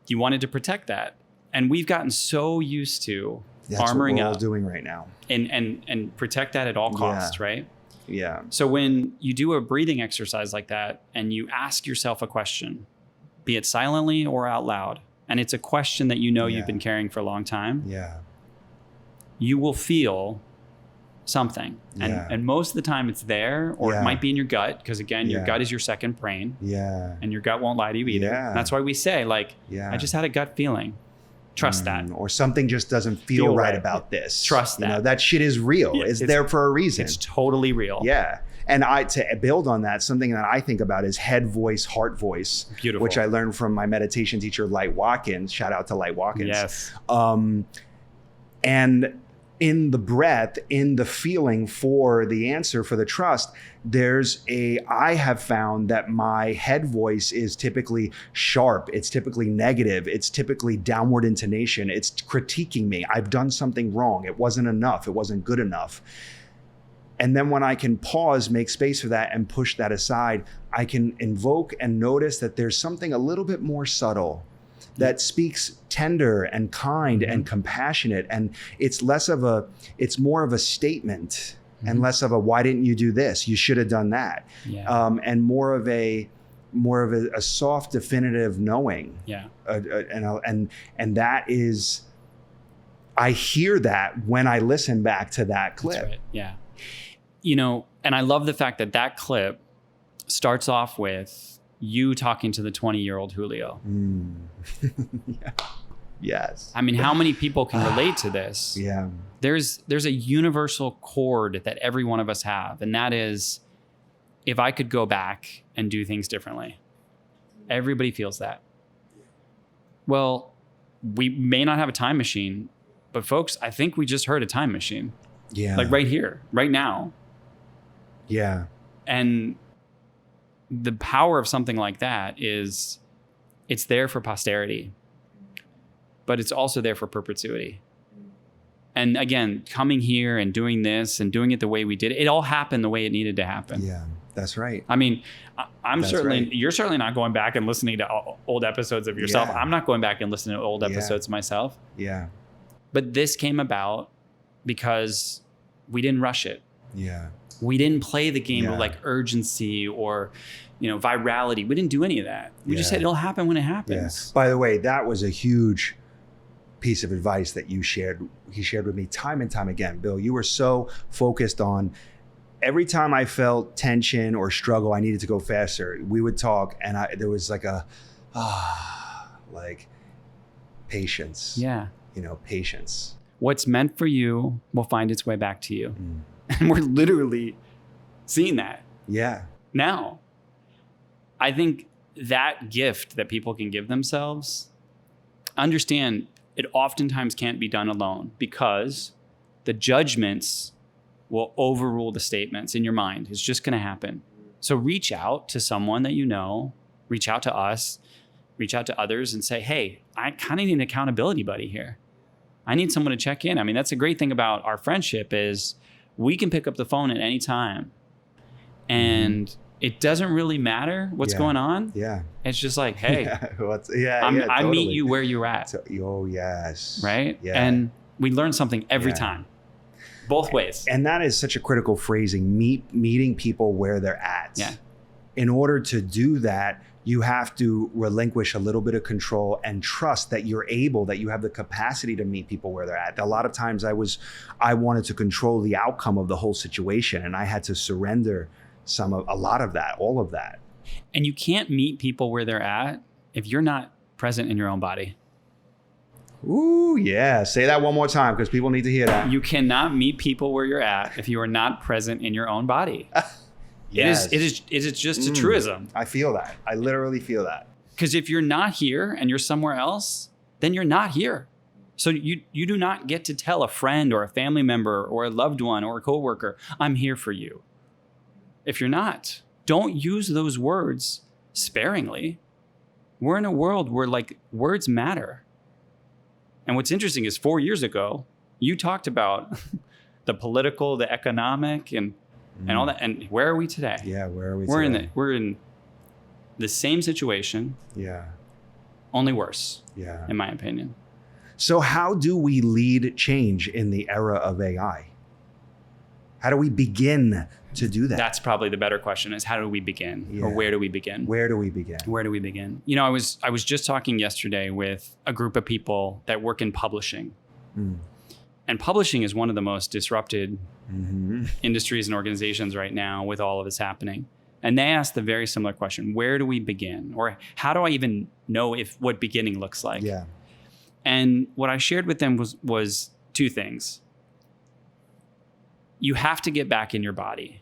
Speaker 2: you wanted to protect that. And we've gotten so used to armoring
Speaker 3: what we're all
Speaker 2: up
Speaker 3: doing right now,
Speaker 2: and protect that at all costs, right?
Speaker 3: Yeah.
Speaker 2: So when you do a breathing exercise like that and you ask yourself a question, be it silently or out loud, and it's a question that you've been carrying for a long time, you will feel something. And most of the time it's there, or it might be in your gut, because again, your gut is your second brain. And your gut won't lie to you either. That's why we say I just had a gut feeling. Trust that.
Speaker 3: Or something just doesn't feel right about this.
Speaker 2: Trust that.
Speaker 3: That shit is real. It's there for a reason.
Speaker 2: It's totally real.
Speaker 3: Yeah. And to build on that, something that I think about is head voice, heart voice.
Speaker 2: Beautiful.
Speaker 3: Which I learned from my meditation teacher, Light Watkins. Shout out to Light Watkins.
Speaker 2: Yes.
Speaker 3: And in the breath, in the feeling for the answer, for the trust, I have found that my head voice is typically sharp. It's typically negative. It's typically downward intonation. It's critiquing me. I've done something wrong. It wasn't enough. It wasn't good enough. And then when I can pause, make space for that and push that aside, I can invoke and notice that there's something a little bit more subtle that speaks tender and kind and compassionate. And it's more of a statement and less of a, why didn't you do this? You should have done that.
Speaker 2: Yeah.
Speaker 3: And more of a soft, definitive knowing.
Speaker 2: Yeah.
Speaker 3: And that is, I hear that when I listen back to that clip.
Speaker 2: That's right. Yeah. You know, and I love the fact that that clip starts off with you talking to the 20-year-old Julio.
Speaker 3: Yeah. Yes.
Speaker 2: I mean, how many people can relate to this?
Speaker 3: Yeah.
Speaker 2: There's a universal chord that every one of us have, and that is, if I could go back and do things differently. Everybody feels that. Well, we may not have a time machine, but folks, I think we just heard a time machine.
Speaker 3: Yeah.
Speaker 2: Like right here, right now.
Speaker 3: Yeah.
Speaker 2: And the power of something like that is it's there for posterity, but it's also there for perpetuity. And again, coming here and doing this and doing it the way we did, it all happened the way it needed to happen.
Speaker 3: Yeah, that's right.
Speaker 2: I mean, you're certainly not going back and listening to old episodes of yourself.
Speaker 3: Yeah.
Speaker 2: I'm not going back and listening to old episodes myself.
Speaker 3: Yeah.
Speaker 2: But this came about because we didn't rush it.
Speaker 3: Yeah.
Speaker 2: We didn't play the game of like urgency or, virality. We didn't do any of that. We just said it'll happen when it happens.
Speaker 3: Yeah. By the way, that was a huge piece of advice that he shared with me time and time again. Bill, you were so focused on every time I felt tension or struggle, I needed to go faster. We would talk and there was like patience.
Speaker 2: Yeah.
Speaker 3: Patience.
Speaker 2: What's meant for you will find its way back to you. And we're literally seeing that.
Speaker 3: Yeah.
Speaker 2: Now, I think that gift that people can give themselves, understand it oftentimes can't be done alone because the judgments will overrule the statements in your mind. It's just going to happen. So reach out to someone that you know, reach out to us, reach out to others and say, hey, I kind of need an accountability buddy here. I need someone to check in. I mean, that's a great thing about our friendship is we can pick up the phone at any time and it doesn't really matter what's going on.
Speaker 3: Yeah.
Speaker 2: It's just like, hey,
Speaker 3: totally.
Speaker 2: I meet you where you're at.
Speaker 3: Oh, yes.
Speaker 2: Right?
Speaker 3: Yeah.
Speaker 2: And we learn something every time, both ways.
Speaker 3: And that is such a critical phrasing, meeting people where they're at.
Speaker 2: Yeah. In
Speaker 3: order to do that, you have to relinquish a little bit of control and trust that you have the capacity to meet people where they're at. A lot of times I wanted to control the outcome of the whole situation and I had to surrender a lot of that, all of that.
Speaker 2: And you can't meet people where they're at if you're not present in your own body.
Speaker 3: Ooh, yeah. Say that one more time because people need to hear that.
Speaker 2: You cannot meet people where you're at if you are not present in your own body.
Speaker 3: Yes.
Speaker 2: It is just a truism.
Speaker 3: I feel that. I literally feel that.
Speaker 2: Because if you're not here and you're somewhere else, then you're not here. So you do not get to tell a friend or a family member or a loved one or a coworker, I'm here for you. If you're not, don't use those words sparingly. We're in a world where words matter. And what's interesting is 4 years ago, you talked about the political, the economic, and all that. And where are we today?
Speaker 3: Yeah, where are we today?
Speaker 2: We're in the same situation.
Speaker 3: Yeah.
Speaker 2: Only worse.
Speaker 3: Yeah.
Speaker 2: In my opinion.
Speaker 3: So how do we lead change in the era of AI? How do we begin to do that?
Speaker 2: That's probably the better question is how do we begin or where do we begin?
Speaker 3: Where do we begin?
Speaker 2: Where do we begin? I was just talking yesterday with a group of people that work in publishing. And publishing is one of the most disrupted industries and organizations right now with all of this happening. And they asked the very similar question, where do we begin? Or how do I even know what beginning looks like?
Speaker 3: Yeah.
Speaker 2: And what I shared with them was two things. You have to get back in your body.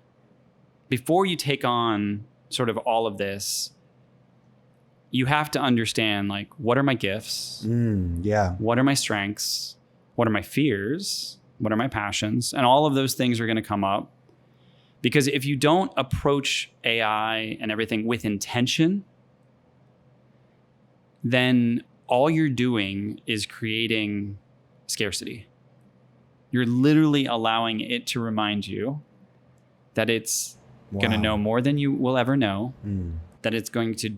Speaker 2: Before you take on sort of all of this, you have to understand what are my gifts? What are my strengths? What are my fears? What are my passions? And all of those things are going to come up. Because if you don't approach AI and everything with intention, then all you're doing is creating scarcity. You're literally allowing it to remind you that it's going to know more than you will ever know, that it's going to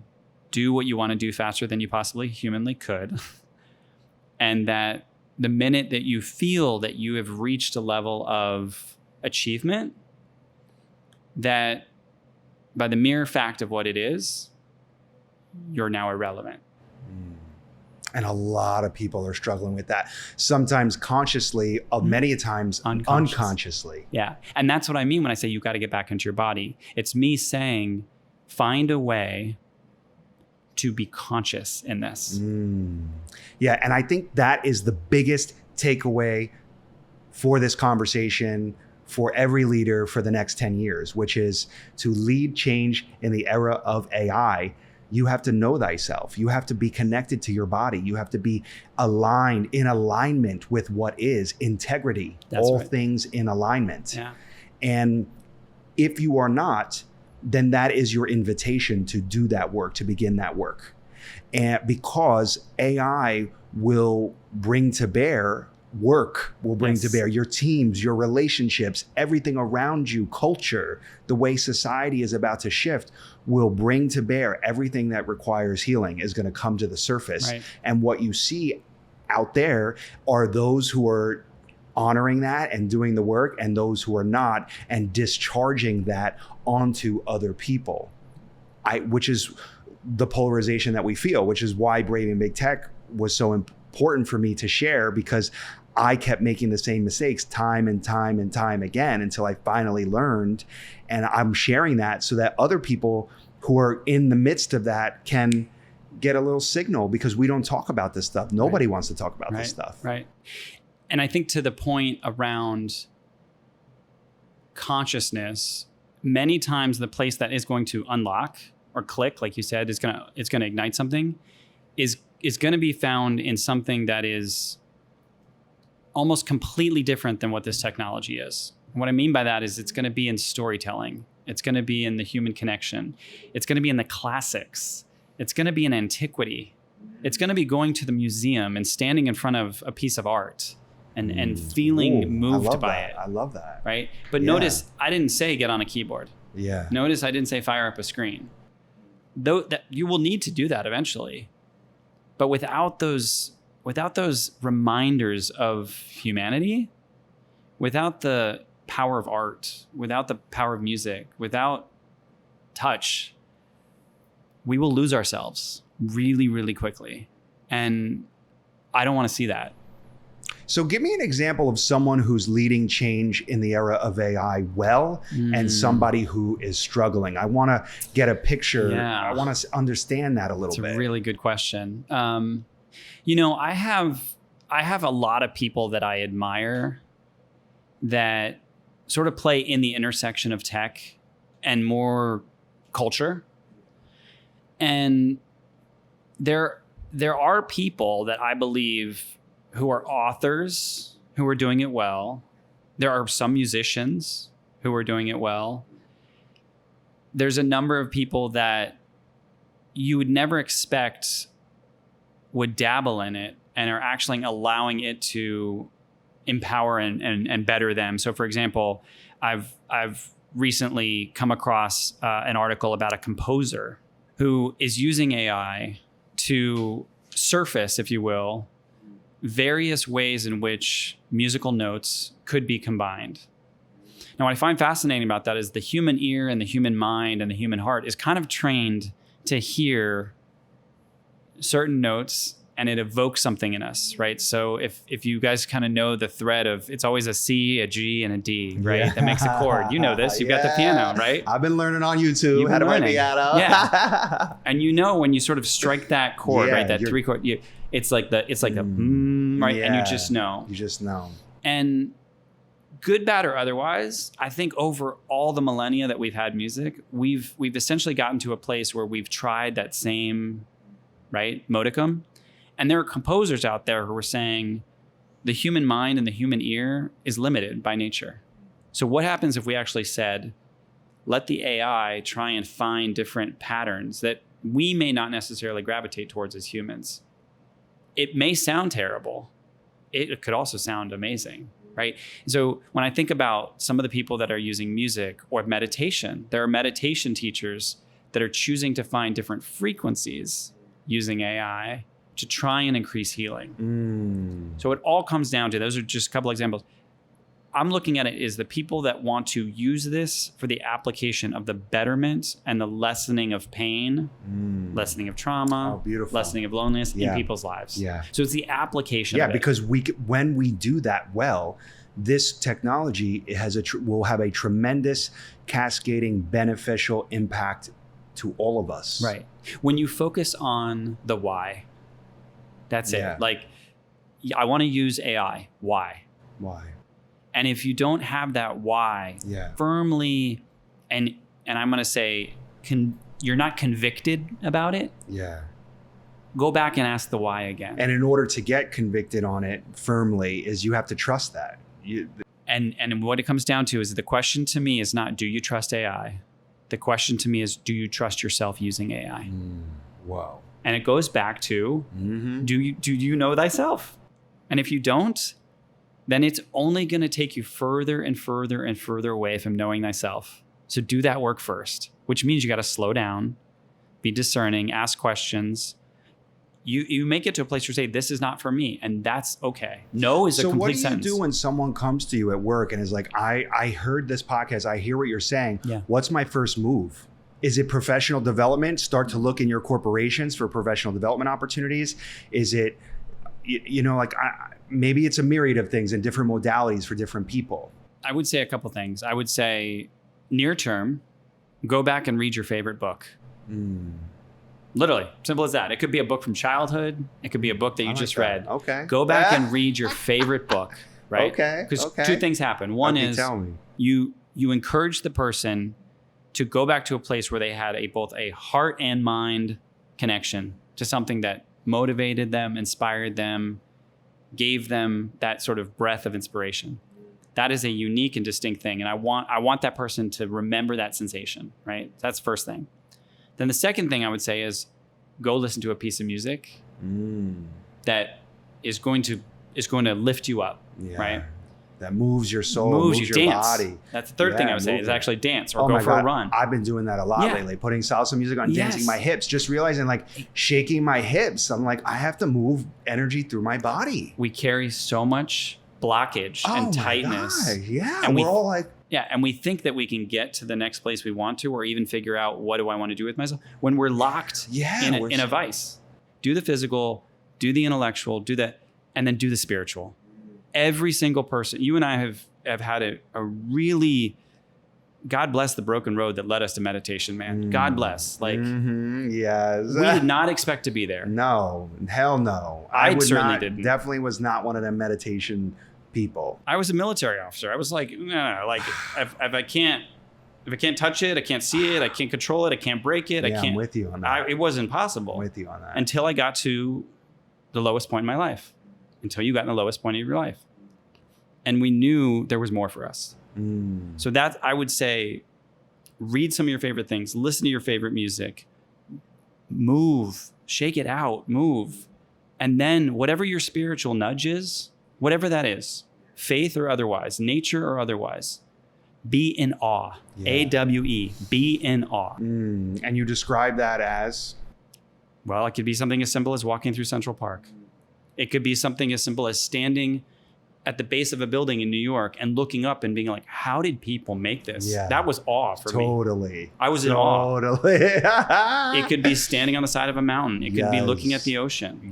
Speaker 2: do what you want to do faster than you possibly humanly could. And that the minute that you feel that you have reached a level of achievement, that by the mere fact of what it is, you're now irrelevant.
Speaker 3: And a lot of people are struggling with that. Sometimes consciously, many times unconsciously.
Speaker 2: Yeah. And that's what I mean when I say you got to get back into your body. It's me saying, find a way to be conscious in this.
Speaker 3: Yeah. And I think that is the biggest takeaway for this conversation for every leader for the next 10 years, which is to lead change in the era of AI. You have to know thyself. You have to be connected to your body. You have to be aligned, in alignment with what is integrity.
Speaker 2: That's
Speaker 3: all
Speaker 2: right.
Speaker 3: things in alignment.
Speaker 2: Yeah.
Speaker 3: And if you are not, then that is your invitation to do that work, to begin that work. And because AI will bring to bear to bear your teams, your relationships, everything around you, culture, the way society is about to shift will bring to bear everything that requires healing is going to come to the surface.
Speaker 2: Right.
Speaker 3: And what you see out there are those who are honoring that and doing the work, and those who are not, and discharging that onto other people. Which is the polarization that we feel, which is why Braving Big Tech was so important for me to share, because I kept making the same mistakes time and time and time again until I finally learned. And I'm sharing that so that other people who are in the midst of that can get a little signal, because we don't talk about this stuff. Nobody wants to talk about this stuff.
Speaker 2: Right. And I think to the point around consciousness, many times the place that is going to unlock or click, like you said, it's going to ignite something, is going to be found in something that is almost completely different than what this technology is. And what I mean by that is it's going to be in storytelling. It's going to be in the human connection. It's going to be in the classics. It's going to be in antiquity. It's going to be going to the museum and standing in front of a piece of art and feeling moved by it.
Speaker 3: I love that.
Speaker 2: Right? But notice I didn't say get on a keyboard.
Speaker 3: Yeah.
Speaker 2: Notice I didn't say fire up a screen. Though that you will need to do that eventually. But without those reminders of humanity, without the power of art, without the power of music, without touch, we will lose ourselves really, really quickly. And I don't want to see that.
Speaker 3: So give me an example of someone who's leading change in the era of AI well, and somebody who is struggling. I want to get a picture.
Speaker 2: Yeah.
Speaker 3: I want to understand that a little bit.
Speaker 2: It's a really good question. I have a lot of people that I admire that sort of play in the intersection of tech and more culture. And there are people that I believe who are authors who are doing it well. There are some musicians who are doing it well. There's a number of people that you would never expect would dabble in it and are actually allowing it to empower and better them. So for example, I've recently come across an article about a composer who is using AI to surface, if you will, various ways in which musical notes could be combined. Now, what I find fascinating about that is the human ear and the human mind and the human heart is kind of trained to hear certain notes, and it evokes something in us, right? So if you guys kind of know the thread of, it's always a C, a G, and a D, right?
Speaker 3: Yeah.
Speaker 2: That makes a chord. You know this. You've got the piano, right?
Speaker 3: I've been learning on YouTube how to play piano.
Speaker 2: Yeah. And when you sort of strike that chord, right? That three chord, it's like the right?
Speaker 3: Yeah.
Speaker 2: And you just know.
Speaker 3: You just know.
Speaker 2: And good, bad, or otherwise, I think over all the millennia that we've had music, we've essentially gotten to a place where we've tried that same, right, modicum. And there are composers out there who are saying the human mind and the human ear is limited by nature. So what happens if we actually said, let the AI try and find different patterns that we may not necessarily gravitate towards as humans? It may sound terrible. It could also sound amazing, right? So when I think about some of the people that are using music or meditation, there are meditation teachers that are choosing to find different frequencies using AI to try and increase healing. So it all comes down to, those are just a couple examples. I'm looking at it as the people that want to use this for the application of the betterment and the lessening of pain, lessening of trauma, lessening of loneliness in people's lives. So it's the application of it.
Speaker 3: Because when we do that well, this technology will have a tremendous cascading beneficial impact to all of us.
Speaker 2: Right. When you focus on the why, that's it. Like, I want to use AI. Why? And if you don't have that why firmly, and I'm going to say, you're not convicted about it. Go back and ask the why again.
Speaker 3: And in order to get convicted on it firmly, is you have to trust that.
Speaker 2: And what it comes down to is, the question to me is not, do you trust AI? The question to me is, do you trust yourself using AI?
Speaker 3: Wow.
Speaker 2: And it goes back to, do you know thyself? And if you don't, then it's only going to take you further and further and further away from knowing thyself. So do that work first, which means you got to slow down, be discerning, ask questions. You make it to a place where you say, this is not for me. And that's okay. No is a complete sentence.
Speaker 3: So what do you do when someone comes to you at work and is like, I heard this podcast, I hear what you're saying. What's my first move? Is it professional development? Start to look in your corporations for professional development opportunities? Is it, maybe it's a myriad of things and different modalities for different people?
Speaker 2: I would say a couple things. I would say, near term, go back and read your favorite book. Literally, simple as that. It could be a book from childhood. It could be a book that you just read. Go back and read your favorite book, right? Because two things happen. One is you encourage the person to go back to a place where they had both a heart and mind connection to something that motivated them, inspired them, gave them that sort of breath of inspiration. That is a unique and distinct thing. And I want that person to remember that sensation, right? That's the first thing. Then the second thing I would say is, go listen to a piece of music that is going to lift you up, right?
Speaker 3: That moves your soul, moves your
Speaker 2: dance.
Speaker 3: body.
Speaker 2: That's the third thing I would say is actually dance or go for a run.
Speaker 3: I've been doing that a lot lately, putting salsa music on, dancing my hips, just realizing, like, shaking my hips. I'm like, I have to move energy through my body.
Speaker 2: We carry so much blockage and tightness.
Speaker 3: And we're all like,
Speaker 2: and we think that we can get to the next place we want to, or even figure out, what do I want to do with myself, when we're locked in a vice. Do the physical, do the intellectual, do that, and then do the spiritual. Every single person, you and I have had a really, God bless the broken road that led us to meditation, man. God bless. Like, we did not expect to be there.
Speaker 3: No, hell no.
Speaker 2: I certainly didn't.
Speaker 3: Definitely was not one of them meditation people.
Speaker 2: I was a military officer. I was like, no, like, if I can't touch it, I can't see it, I can't control it, I can't break it, I can't.
Speaker 3: I'm with you on that.
Speaker 2: It wasn't possible.
Speaker 3: I'm with you on that.
Speaker 2: Until I got to the lowest point in my life. Until you got in the lowest point of your life. And we knew there was more for us. So that, I would say, read some of your favorite things, listen to your favorite music, move, shake it out, move. And then whatever your spiritual nudge is, whatever that is, faith or otherwise, nature or otherwise, be in awe. AWE, be in awe.
Speaker 3: And you describe that as?
Speaker 2: Well, it could be something as simple as walking through Central Park. It could be something as simple as standing at the base of a building in New York and looking up and being like, how did people make this? That was awe for me.
Speaker 3: Totally.
Speaker 2: I was in awe. It could be standing on the side of a mountain. It could be looking at the ocean.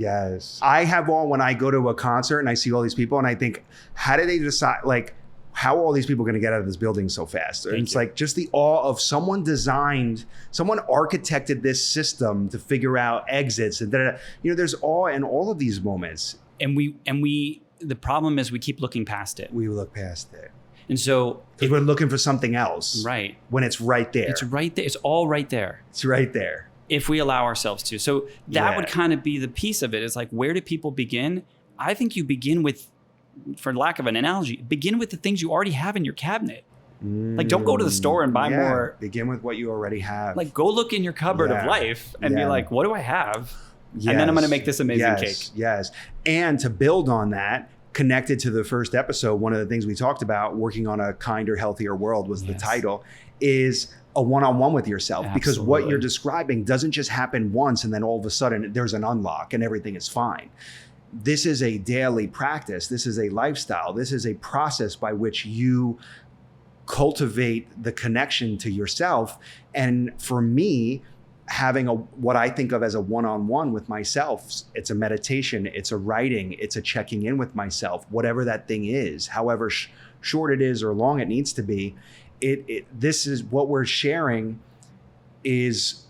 Speaker 3: I have awe when I go to a concert and I see all these people and I think, how did they decide, like, how are all these people going to get out of this building so fast? It's like just the awe of someone architected this system to figure out exits. And there's awe in all of these moments.
Speaker 2: And the problem is we keep looking past it.
Speaker 3: We look past it.
Speaker 2: And so,
Speaker 3: because we're looking for something else.
Speaker 2: Right.
Speaker 3: When it's right there.
Speaker 2: It's right there. It's all right there.
Speaker 3: It's right there.
Speaker 2: If we allow ourselves to. So that would kind of be the piece of it. Is like, where do people begin? I think you begin with, for lack of an analogy, begin with the things you already have in your cabinet. Like, don't go to the store and buy more.
Speaker 3: Begin with what you already have.
Speaker 2: Like, go look in your cupboard of life and be like, what do I have? And then I'm going to make this amazing cake.
Speaker 3: And to build on that, connected to the first episode, one of the things we talked about, working on a kinder, healthier world, was the title, is a one-on-one with yourself.
Speaker 2: Absolutely.
Speaker 3: Because what you're describing doesn't just happen once and then all of a sudden there's an unlock and everything is fine. This is a daily practice. This is a lifestyle. This is a process by which you cultivate the connection to yourself. And for me, having what I think of as a one-on-one with myself, it's a meditation, it's a writing, it's a checking in with myself, whatever that thing is, however short it is or long it needs to be. This is what we're sharing is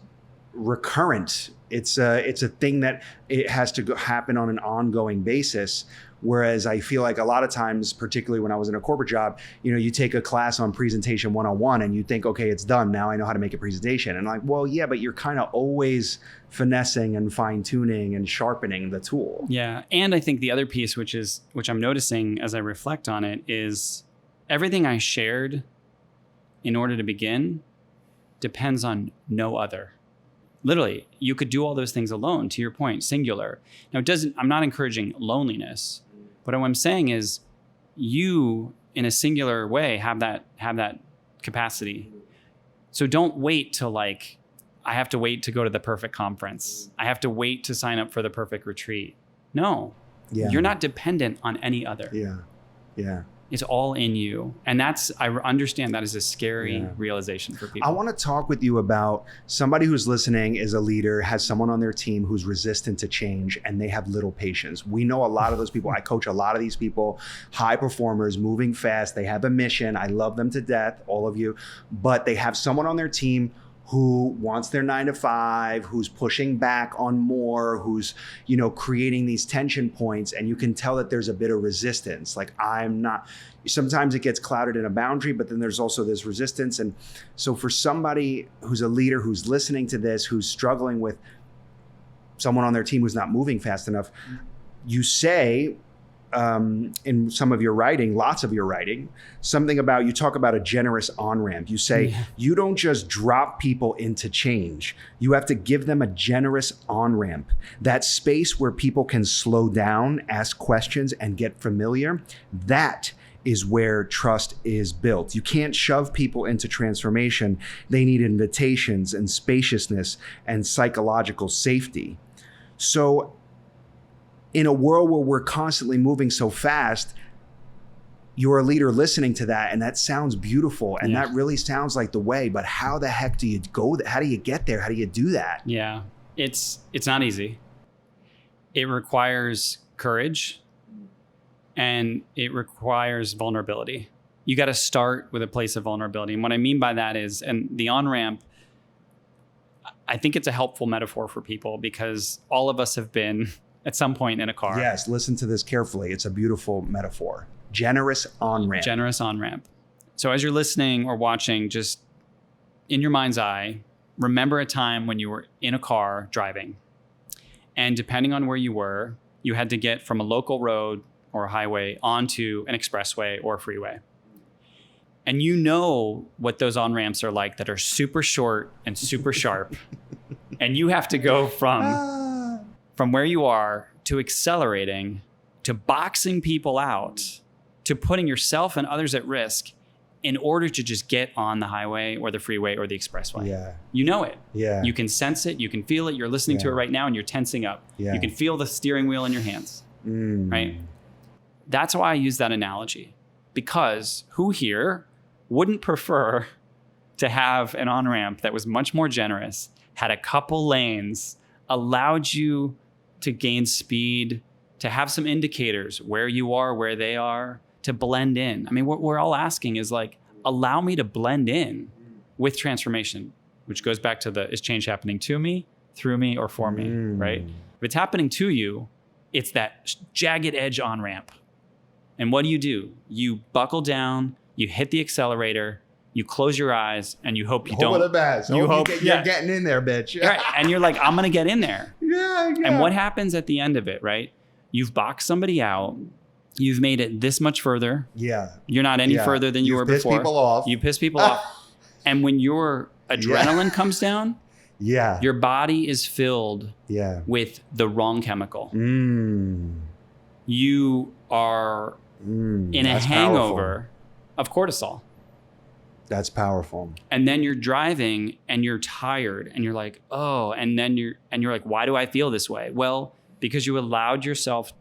Speaker 3: recurrent. It's a thing that it has to happen on an ongoing basis. Whereas I feel like a lot of times, particularly when I was in a corporate job, you take a class on presentation 101 and you think, okay, it's done. Now I know how to make a presentation. And I'm like, well, yeah, but you're kind of always finessing and fine tuning and sharpening the tool.
Speaker 2: Yeah. And I think the other piece, which I'm noticing as I reflect on it, is everything I shared in order to begin depends on no other. Literally, you could do all those things alone, to your point, singular. Now, I'm not encouraging loneliness, but what I'm saying is you, in a singular way, have that capacity. So don't wait till I have to wait to go to the perfect conference. I have to wait to sign up for the perfect retreat. No, you're not dependent on any other.
Speaker 3: Yeah.
Speaker 2: It's all in you. And I understand that is a scary realization for people.
Speaker 3: I want to talk with you about somebody who's listening, is a leader, has someone on their team who's resistant to change, and they have little patience. We know a lot of those people. I coach a lot of these people, high performers, moving fast. They have a mission. I love them to death, all of you. But they have someone on their team who wants their 9 to 5, who's pushing back on more, who's, creating these tension points. And you can tell that there's a bit of resistance. Sometimes it gets clouded in a boundary, but then there's also this resistance. And so for somebody who's a leader, who's listening to this, who's struggling with someone on their team who's not moving fast enough, you say, in some of your writing, lots of your writing, you talk about a generous on-ramp. You say, you don't just drop people into change. You have to give them a generous on-ramp. That space where people can slow down, ask questions, and get familiar. That is where trust is built. You can't shove people into transformation. They need invitations and spaciousness and psychological safety. So in a world where we're constantly moving so fast, you're a leader listening to that, and that sounds beautiful, and that really sounds like the way. But how the heck do you go? How do you get there? How do you do that?
Speaker 2: Yeah, it's not easy. It requires courage, and it requires vulnerability. You got to start with a place of vulnerability, and what I mean by that is, and the on-ramp, I think it's a helpful metaphor for people because all of us have been at some point in a car.
Speaker 3: Yes, listen to this carefully. It's a beautiful metaphor. Generous on-ramp.
Speaker 2: Generous on-ramp. So as you're listening or watching, just in your mind's eye, remember a time when you were in a car driving. And depending on where you were, you had to get from a local road or a highway onto an expressway or a freeway. And you know what those on-ramps are like that are super short and super sharp. And you have to go from where you are to accelerating, to boxing people out, to putting yourself and others at risk in order to just get on the highway or the freeway or the expressway.
Speaker 3: Yeah.
Speaker 2: You know it.
Speaker 3: Yeah.
Speaker 2: You can sense it. You can feel it. You're listening to it right now and you're tensing up.
Speaker 3: Yeah.
Speaker 2: You can feel the steering wheel in your hands, right? That's why I use that analogy, because who here wouldn't prefer to have an on-ramp that was much more generous, had a couple lanes, allowed you to gain speed, to have some indicators where you are, where they are, to blend in. I mean, what we're all asking is allow me to blend in with transformation, which goes back to is change happening to me, through me, or for me, right? If it's happening to you, it's that jagged edge on-ramp. And what do? You buckle down, you hit the accelerator, you close your eyes, and you hope you don't.
Speaker 3: Hope the best.
Speaker 2: You hope
Speaker 3: you're getting in there, bitch.
Speaker 2: Right. And you're like, I'm going to get in there.
Speaker 3: Yeah.
Speaker 2: And what happens at the end of it, right? You've boxed somebody out. You've made it this much further.
Speaker 3: Yeah.
Speaker 2: You're not any further than you were before.
Speaker 3: You piss people off.
Speaker 2: You piss people off. And when your adrenaline comes down, your body is filled with the wrong chemical. You are in a hangover of cortisol.
Speaker 3: That's powerful.
Speaker 2: And then you're driving and you're tired and you're like, oh, and then you're like, why do I feel this way? Well, because you allowed yourself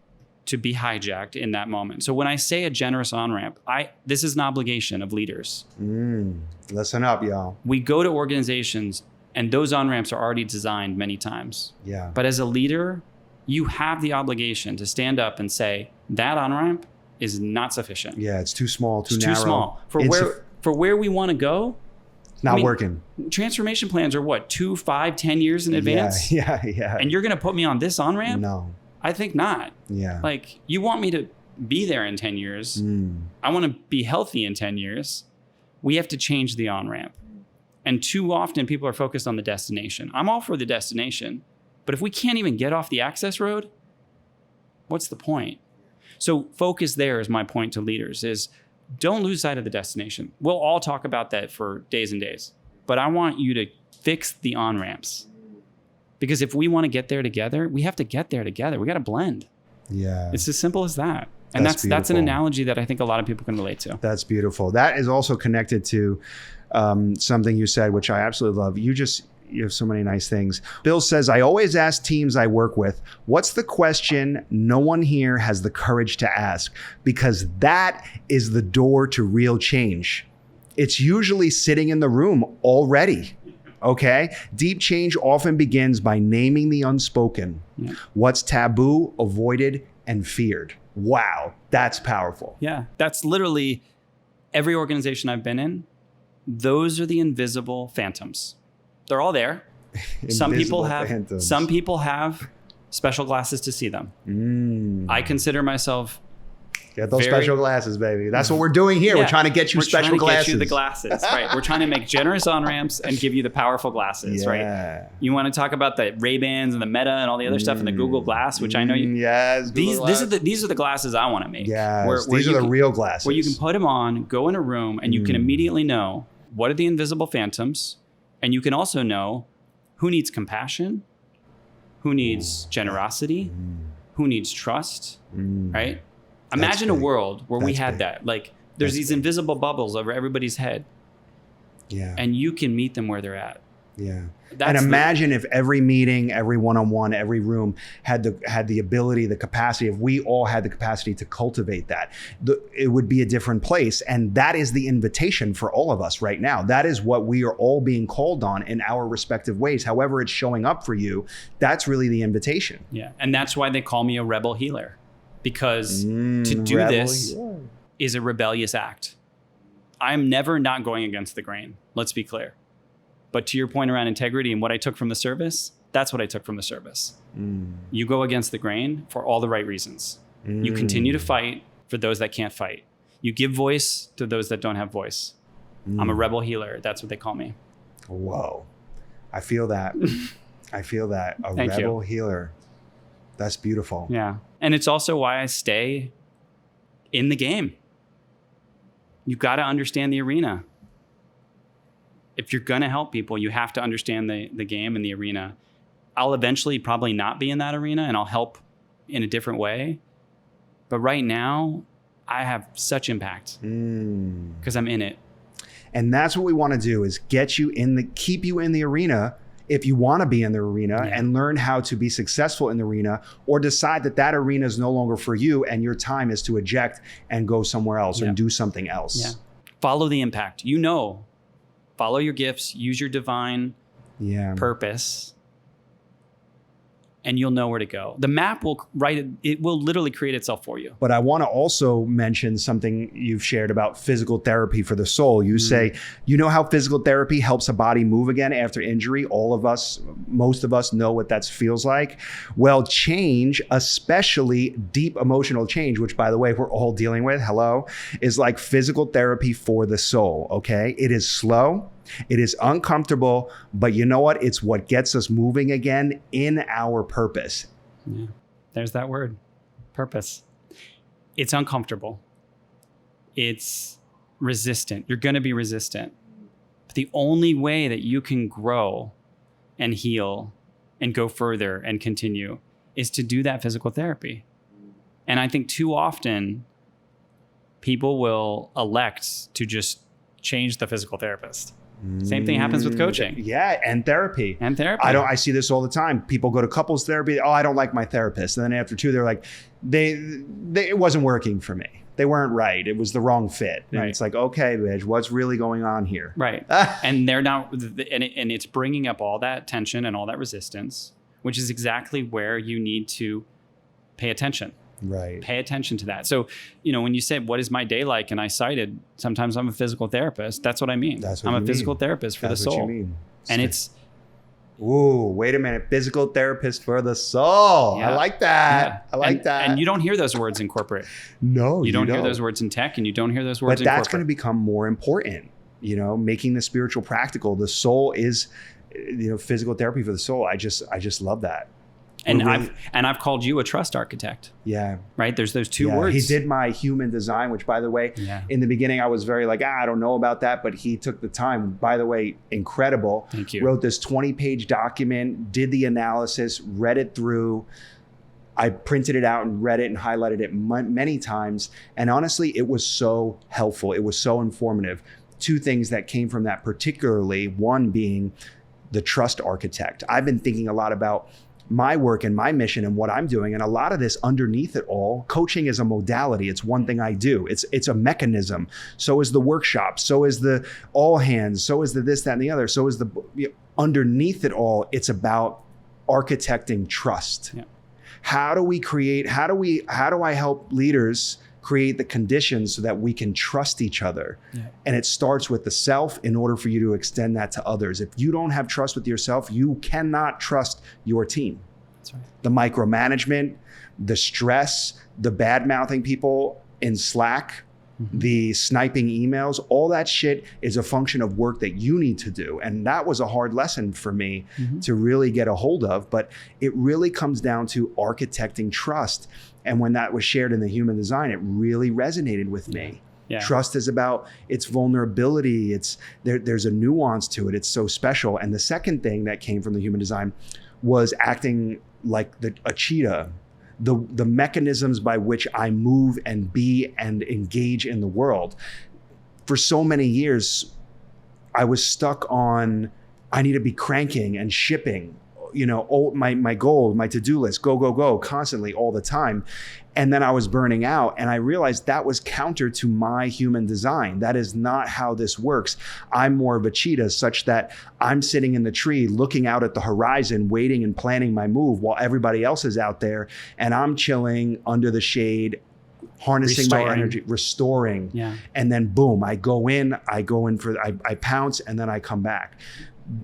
Speaker 2: to be hijacked in that moment. So when I say a generous on-ramp, this is an obligation of leaders.
Speaker 3: Listen up, y'all.
Speaker 2: We go to organizations and those on-ramps are already designed many times.
Speaker 3: Yeah.
Speaker 2: But as a leader, you have the obligation to stand up and say, that on-ramp is not sufficient.
Speaker 3: Yeah, it's too small, too
Speaker 2: It's
Speaker 3: narrow.
Speaker 2: too small. For where we want to go,
Speaker 3: not working.
Speaker 2: Transformation plans are what, 2, 5, 10 years in advance?
Speaker 3: Yeah.
Speaker 2: And you're going to put me on this on-ramp?
Speaker 3: No.
Speaker 2: I think not.
Speaker 3: Yeah.
Speaker 2: Like, you want me to be there in 10 years. I want to be healthy in 10 years. We have to change the on-ramp. And too often people are focused on the destination. I'm all for the destination, but if we can't even get off the access road, what's the point? So focus there is my point to leaders is don't lose sight of the destination. We'll all talk about that for days and days, but I want you to fix the on-ramps. Because if we want to get there together, we have to get there together. We got to blend.
Speaker 3: Yeah.
Speaker 2: It's as simple as that. And that's an analogy that I think a lot of people can relate to.
Speaker 3: That's beautiful. That is also connected to something you said, which I absolutely love. You have so many nice things. Bill says, I always ask teams I work with, what's the question no one here has the courage to ask? Because that is the door to real change. It's usually sitting in the room already. Okay? Deep change often begins by naming the unspoken. Yeah. What's taboo, avoided, and feared. Wow, that's powerful.
Speaker 2: Yeah, that's literally every organization I've been in. Those are the invisible phantoms. They're all there. Some people have special glasses to see them. I consider myself
Speaker 3: get those special glasses, baby. That's what we're doing here. Yeah. We're trying to get you special glasses.
Speaker 2: Get you the glasses, right? We're trying to make generous on-ramps and give you the powerful glasses, right? You want to talk about the Ray-Bans and the Meta and all the other stuff in the Google Glass, which I know you.
Speaker 3: Yes.
Speaker 2: These are the glasses I want to make.
Speaker 3: Yeah. These are the real glasses.
Speaker 2: Where you can put them on, go in a room, and you can immediately know what are the invisible phantoms, and you can also know who needs compassion, who needs generosity, who needs trust, right? Imagine a world where we had that. Like, there's these invisible bubbles over everybody's head.
Speaker 3: Yeah.
Speaker 2: And you can meet them where they're at.
Speaker 3: Yeah. And imagine if every meeting, every one-on-one, every room had the ability, the capacity, if we all had the capacity to cultivate that, it would be a different place. And that is the invitation for all of us right now. That is what we are all being called on in our respective ways. However it's showing up for you, that's really the invitation.
Speaker 2: Yeah. And that's why they call me a rebel healer. Because to do this is a rebellious act. I'm never not going against the grain. Let's be clear. But to your point around integrity and what I took from the service, that's what I took from the service. You go against the grain for all the right reasons. You continue to fight for those that can't fight. You give voice to those that don't have voice. I'm a rebel healer. That's what they call me.
Speaker 3: Whoa. I feel that. A rebel healer. That's beautiful.
Speaker 2: Yeah. And it's also why I stay in the game. You got to understand the arena. If you're going to help people, you have to understand the game and the arena. I'll eventually probably not be in that arena and I'll help in a different way. But right now, I have such impact because I'm in it.
Speaker 3: And that's what we want to do is keep you in the arena if you want to be in the arena and learn how to be successful in the arena, or decide that arena is no longer for you and your time is to eject and go somewhere else and do something else.
Speaker 2: Yeah. Follow the impact. Follow your gifts, use your divine purpose, and you'll know where to go. The map will literally create itself for you.
Speaker 3: But I want to also mention something you've shared about physical therapy for the soul. You say, you know how physical therapy helps a body move again after injury? Most of us know what that feels like. Well, change, especially deep emotional change, which by the way, we're all dealing with, is like physical therapy for the soul, okay? It is slow. It is uncomfortable, but you know what? It's what gets us moving again in our purpose.
Speaker 2: Yeah, there's that word, purpose. It's uncomfortable. It's resistant. You're going to be resistant. But the only way that you can grow and heal and go further and continue is to do that physical therapy. And I think too often people will elect to just change the physical therapist. Same thing happens with coaching.
Speaker 3: Yeah, and therapy. I see this all the time. People go to couples therapy. Oh, I don't like my therapist. And then after 2, they're like, it wasn't working for me. They weren't right. It was the wrong fit. And it's like, okay, bitch, what's really going on here?
Speaker 2: Right. And they're now, and it's bringing up all that tension and all that resistance, which is exactly where you need to pay attention.
Speaker 3: Right.
Speaker 2: Pay attention to that. So, when you say, what is my day like? And I cited, sometimes I'm a physical therapist. That's what I mean. I'm a physical therapist for the soul. That's what you mean. And it's...
Speaker 3: Ooh, wait a minute. Physical therapist for the soul. Yeah. I like that. I like that.
Speaker 2: And you don't hear those words in corporate.
Speaker 3: No,
Speaker 2: you don't hear those words in tech, and you don't hear those words in corporate.
Speaker 3: But that's going to become more important, making the spiritual practical. The soul is, physical therapy for the soul. I just love that.
Speaker 2: And I've called you a trust architect.
Speaker 3: Yeah.
Speaker 2: Right? There's those 2 words.
Speaker 3: He did my human design, which, by the way, in the beginning I was very like, I don't know about that, but he took the time. By the way, incredible.
Speaker 2: Thank you.
Speaker 3: Wrote this 20-page document, did the analysis, read it through. I printed it out and read it and highlighted it many times. And honestly, it was so helpful. It was so informative. 2 things that came from that particularly, one being the trust architect. I've been thinking a lot about my work and my mission and what I'm doing. And a lot of this underneath it all, coaching is a modality. It's one thing I do. It's a mechanism. So is the workshop. So is the all hands. So is the this, that, and the other. So is the, underneath it all, it's about architecting trust.
Speaker 2: Yeah.
Speaker 3: How do I help leaders create the conditions so that we can trust each other? Yeah. And it starts with the self in order for you to extend that to others. If you don't have trust with yourself, you cannot trust your team.
Speaker 2: That's right.
Speaker 3: The micromanagement, the stress, the bad mouthing people in Slack, the sniping emails, all that shit is a function of work that you need to do. And that was a hard lesson for me to really get a hold of, but it really comes down to architecting trust. And when that was shared in the human design, it really resonated with me. Yeah. Trust is about its vulnerability. There's a nuance to it. It's so special. And the second thing that came from the human design was acting like a cheetah. The mechanisms by which I move and be and engage in the world. For so many years, I was stuck on, I need to be cranking and shipping, my goal, my to-do list, go, constantly all the time. And then I was burning out, and I realized that was counter to my human design. That is not how this works. I'm more of a cheetah, such that I'm sitting in the tree looking out at the horizon, waiting and planning my move while everybody else is out there, and I'm chilling under the shade, harnessing my energy, restoring. Yeah. And then boom, I go in, I pounce, and then I come back.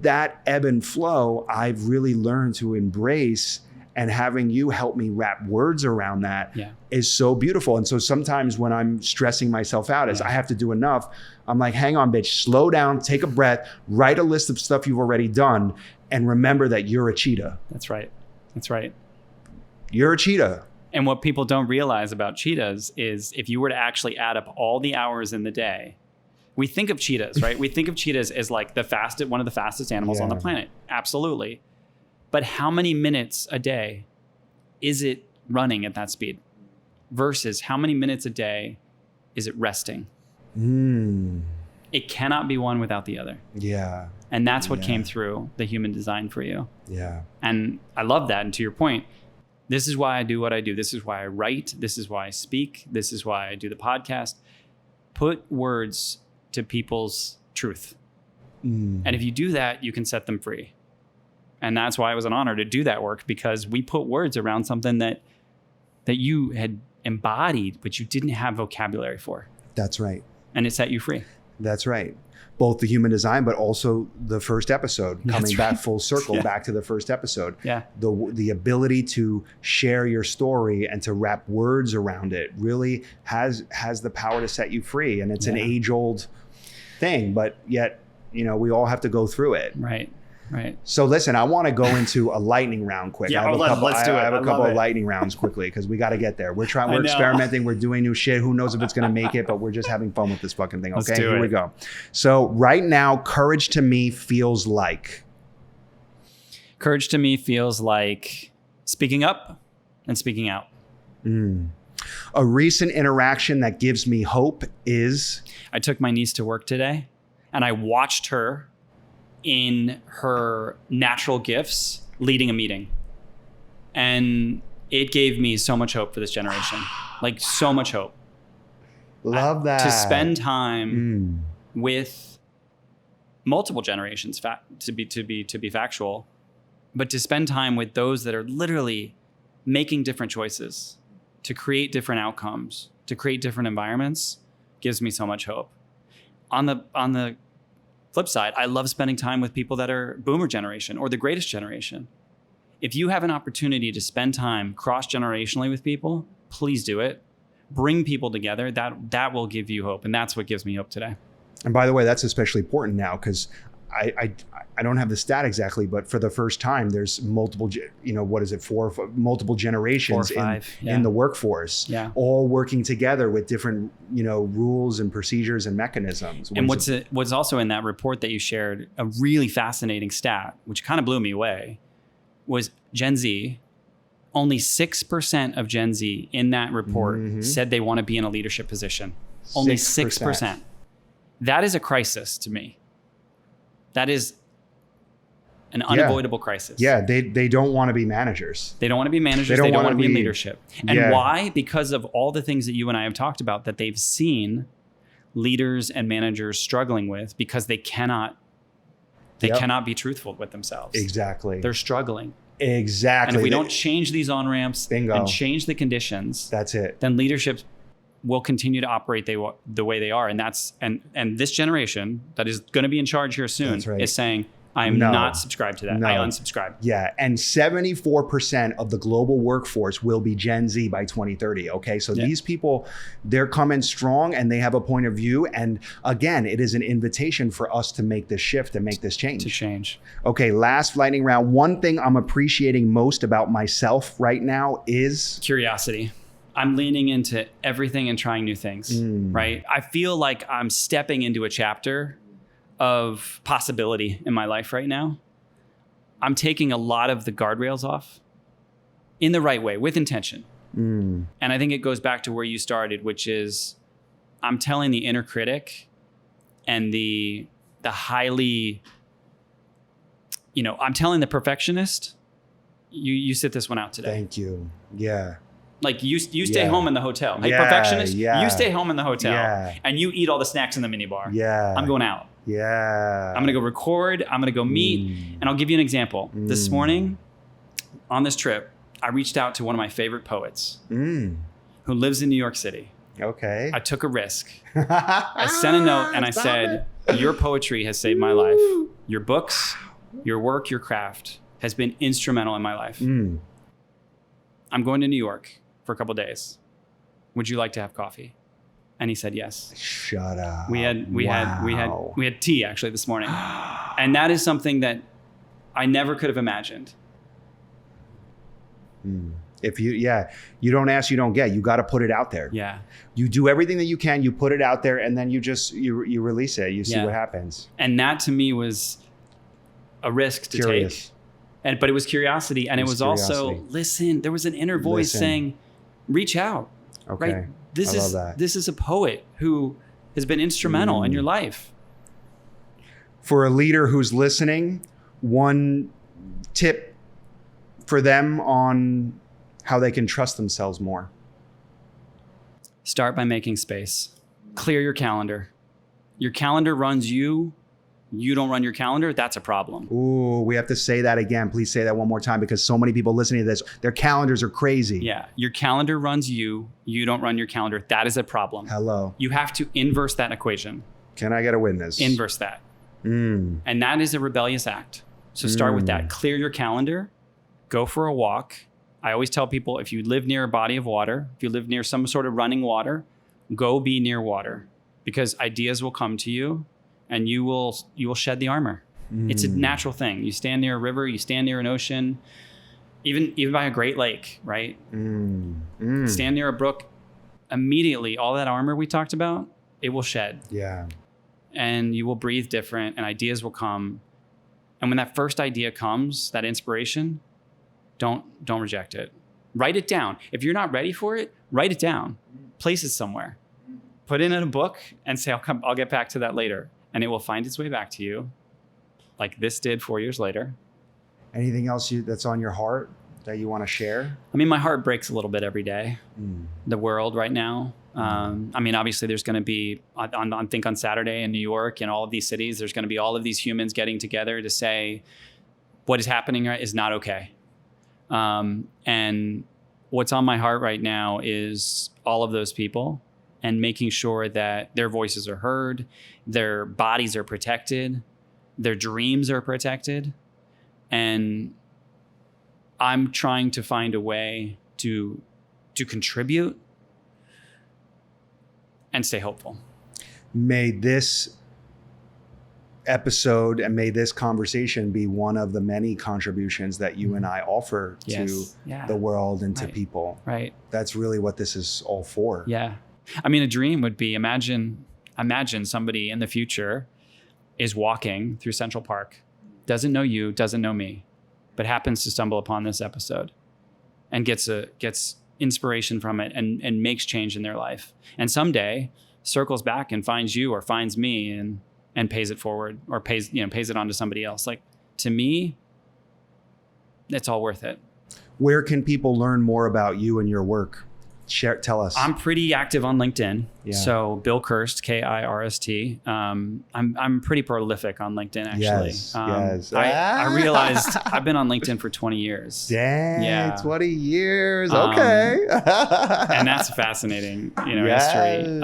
Speaker 3: That ebb and flow, I've really learned to embrace, and having you help me wrap words around that is so beautiful. And so sometimes when I'm stressing myself out as I have to do enough, I'm like, hang on, bitch, slow down, take a breath, write a list of stuff you've already done, and remember that you're a cheetah.
Speaker 2: That's right. That's right.
Speaker 3: You're a cheetah.
Speaker 2: And what people don't realize about cheetahs is if you were to actually add up all the hours in the day, we think of cheetahs, right? We think of cheetahs as like one of the fastest animals on the planet. Absolutely. But how many minutes a day is it running at that speed versus how many minutes a day is it resting? It cannot be one without the other.
Speaker 3: Yeah.
Speaker 2: And that's what came through the human design for you.
Speaker 3: Yeah.
Speaker 2: And I love that. And to your point, this is why I do what I do. This is why I write. This is why I speak. This is why I do the podcast. Put words to people's truth. And if you do that, you can set them free. And that's why it was an honor to do that work, because we put words around something that you had embodied, but you didn't have vocabulary for.
Speaker 3: That's right.
Speaker 2: And it set you free.
Speaker 3: That's right. Both the human design, but also the first episode, coming back full circle, back to the first episode.
Speaker 2: Yeah.
Speaker 3: The ability to share your story and to wrap words around it really has the power to set you free. And it's an age-old thing, but yet, we all have to go through it.
Speaker 2: Right. Right.
Speaker 3: So listen, I want to go into a lightning round quick.
Speaker 2: Yeah, let's do it.
Speaker 3: I have a couple of lightning rounds quickly because we got to get there. We're experimenting. We're doing new shit. Who knows if it's going to make it, but we're just having fun with this fucking thing. Okay, here we go. So right now, courage to me feels like.
Speaker 2: Courage to me feels like speaking up and speaking out.
Speaker 3: A recent interaction that gives me hope is...
Speaker 2: I took my niece to work today and I watched her in her natural gifts leading a meeting. And it gave me so much hope for this generation. Like so much hope.
Speaker 3: Love that.
Speaker 2: To spend time with multiple generations, to be factual, but to spend time with those that are literally making different choices, to create different outcomes, to create different environments, gives me so much hope. On the flip side, I love spending time with people that are boomer generation or the greatest generation. If you have an opportunity to spend time cross-generationally with people, please do it. Bring people together. That will give you hope. And that's what gives me hope today.
Speaker 3: And by the way, that's especially important now because I don't have the stat exactly, but for the first time, there's multiple, multiple generations
Speaker 2: 4 or 5,
Speaker 3: in the workforce, all working together with different, rules and procedures and mechanisms.
Speaker 2: And what's also in that report that you shared, a really fascinating stat, which kind of blew me away, was Gen Z. Only 6% of Gen Z in that report said they want to be in a leadership position. Only 6%. That is a crisis to me. That is an unavoidable crisis.
Speaker 3: Yeah, they don't want to be managers.
Speaker 2: They don't want to be managers. They don't want to be in leadership. And why? Because of all the things that you and I have talked about that they've seen leaders and managers struggling with because they cannot be truthful with themselves.
Speaker 3: Exactly.
Speaker 2: They're struggling.
Speaker 3: Exactly.
Speaker 2: And if we don't change these on-ramps
Speaker 3: Bingo.
Speaker 2: And change the conditions,
Speaker 3: that's it.
Speaker 2: Then leadership will continue to operate the way they are. And that's and this generation that is going to be in charge here soon is saying, I'm not subscribed to that. I unsubscribe.
Speaker 3: Yeah. And 74% of the global workforce will be Gen Z by 2030. Okay. So these people, they're coming strong and they have a point of view. And again, it is an invitation for us to make this shift and make this change.
Speaker 2: To change.
Speaker 3: Okay. Last lightning round. One thing I'm appreciating most about myself right now is
Speaker 2: curiosity. I'm leaning into everything and trying new things, right? I feel like I'm stepping into a chapter of possibility in my life right now. I'm taking a lot of the guardrails off in the right way, with intention. And I think it goes back to where you started, which is I'm telling the inner critic and the highly, I'm telling the perfectionist, you sit this one out today.
Speaker 3: Thank you. Yeah.
Speaker 2: Like you stay home in the hotel. Hey, perfectionist, you stay home in the hotel and you eat all the snacks in the minibar.
Speaker 3: Yeah. I'm
Speaker 2: going out.
Speaker 3: Yeah.
Speaker 2: I'm going to go record. I'm going to go meet. And I'll give you an example. This morning on this trip, I reached out to one of my favorite poets who lives in New York City.
Speaker 3: Okay.
Speaker 2: I took a risk. I sent a note and I said, your poetry has saved my life. Your books, your work, your craft has been instrumental in my life. I'm going to New York for a couple of days. Would you like to have coffee? And he said yes.
Speaker 3: Shut up.
Speaker 2: We had tea actually this morning. And that is something that I never could have imagined.
Speaker 3: If you don't ask, you don't get. You got to put it out there.
Speaker 2: Yeah.
Speaker 3: You do everything that you can, you put it out there, and then you release it. You see what happens.
Speaker 2: And that to me was a risk to take. But it was curiosity. And it was also, listen, there was an inner voice saying, reach out.
Speaker 3: Okay.
Speaker 2: Right? This is a poet who has been instrumental in your life.
Speaker 3: For a leader who's listening, one tip for them on how they can trust themselves more.
Speaker 2: Start by making space. Clear your calendar. Your calendar runs you. You don't run your calendar, that's a problem.
Speaker 3: Ooh, we have to say that again. Please say that one more time because so many people listening to this, their calendars are crazy.
Speaker 2: Yeah, your calendar runs you. You don't run your calendar. That is a problem.
Speaker 3: Hello.
Speaker 2: You have to inverse that equation.
Speaker 3: Can I get a witness?
Speaker 2: Inverse that. And that is a rebellious act. So start with that. Clear your calendar. Go for a walk. I always tell people if you live near a body of water, if you live near some sort of running water, go be near water because ideas will come to you. And you will shed the armor. It's a natural thing. You stand near a river, you stand near an ocean, even by a great lake, right? Stand near a brook. Immediately, all that armor we talked about, it will shed.
Speaker 3: Yeah.
Speaker 2: And you will breathe different and ideas will come. And when that first idea comes, that inspiration, don't reject it. Write it down. If you're not ready for it, write it down. Place it somewhere. Put it in a book and say, I'll get back to that later. And it will find its way back to you like this did 4 years later.
Speaker 3: Anything else that's on your heart that you want to share?
Speaker 2: I mean, my heart breaks a little bit every day. The world right now. I mean, obviously there's going to be, I think on Saturday in New York and all of these cities, there's going to be all of these humans getting together to say what is happening is not okay. And what's on my heart right now is all of those people and making sure that their voices are heard, their bodies are protected, their dreams are protected. And I'm trying to find a way to contribute and stay hopeful.
Speaker 3: May this episode and may this conversation be one of the many contributions that you and I offer to the world and to people.
Speaker 2: Right.
Speaker 3: That's really what this is all for.
Speaker 2: Yeah. I mean, a dream would be imagine somebody in the future is walking through Central Park, doesn't know you, doesn't know me, but happens to stumble upon this episode and gets inspiration from it and makes change in their life. And someday circles back and finds you or finds me and pays it forward or pays it on to somebody else. Like, to me, it's all worth it.
Speaker 3: Where can people learn more about you and your work? Tell us.
Speaker 2: I'm pretty active on LinkedIn.
Speaker 3: Yeah.
Speaker 2: So Bill Kirst, Kirst. I'm pretty prolific on LinkedIn, actually.
Speaker 3: Yes.
Speaker 2: I realized I've been on LinkedIn for 20 years.
Speaker 3: Dang,
Speaker 2: Yeah.
Speaker 3: 20 years. Okay.
Speaker 2: And that's fascinating, history.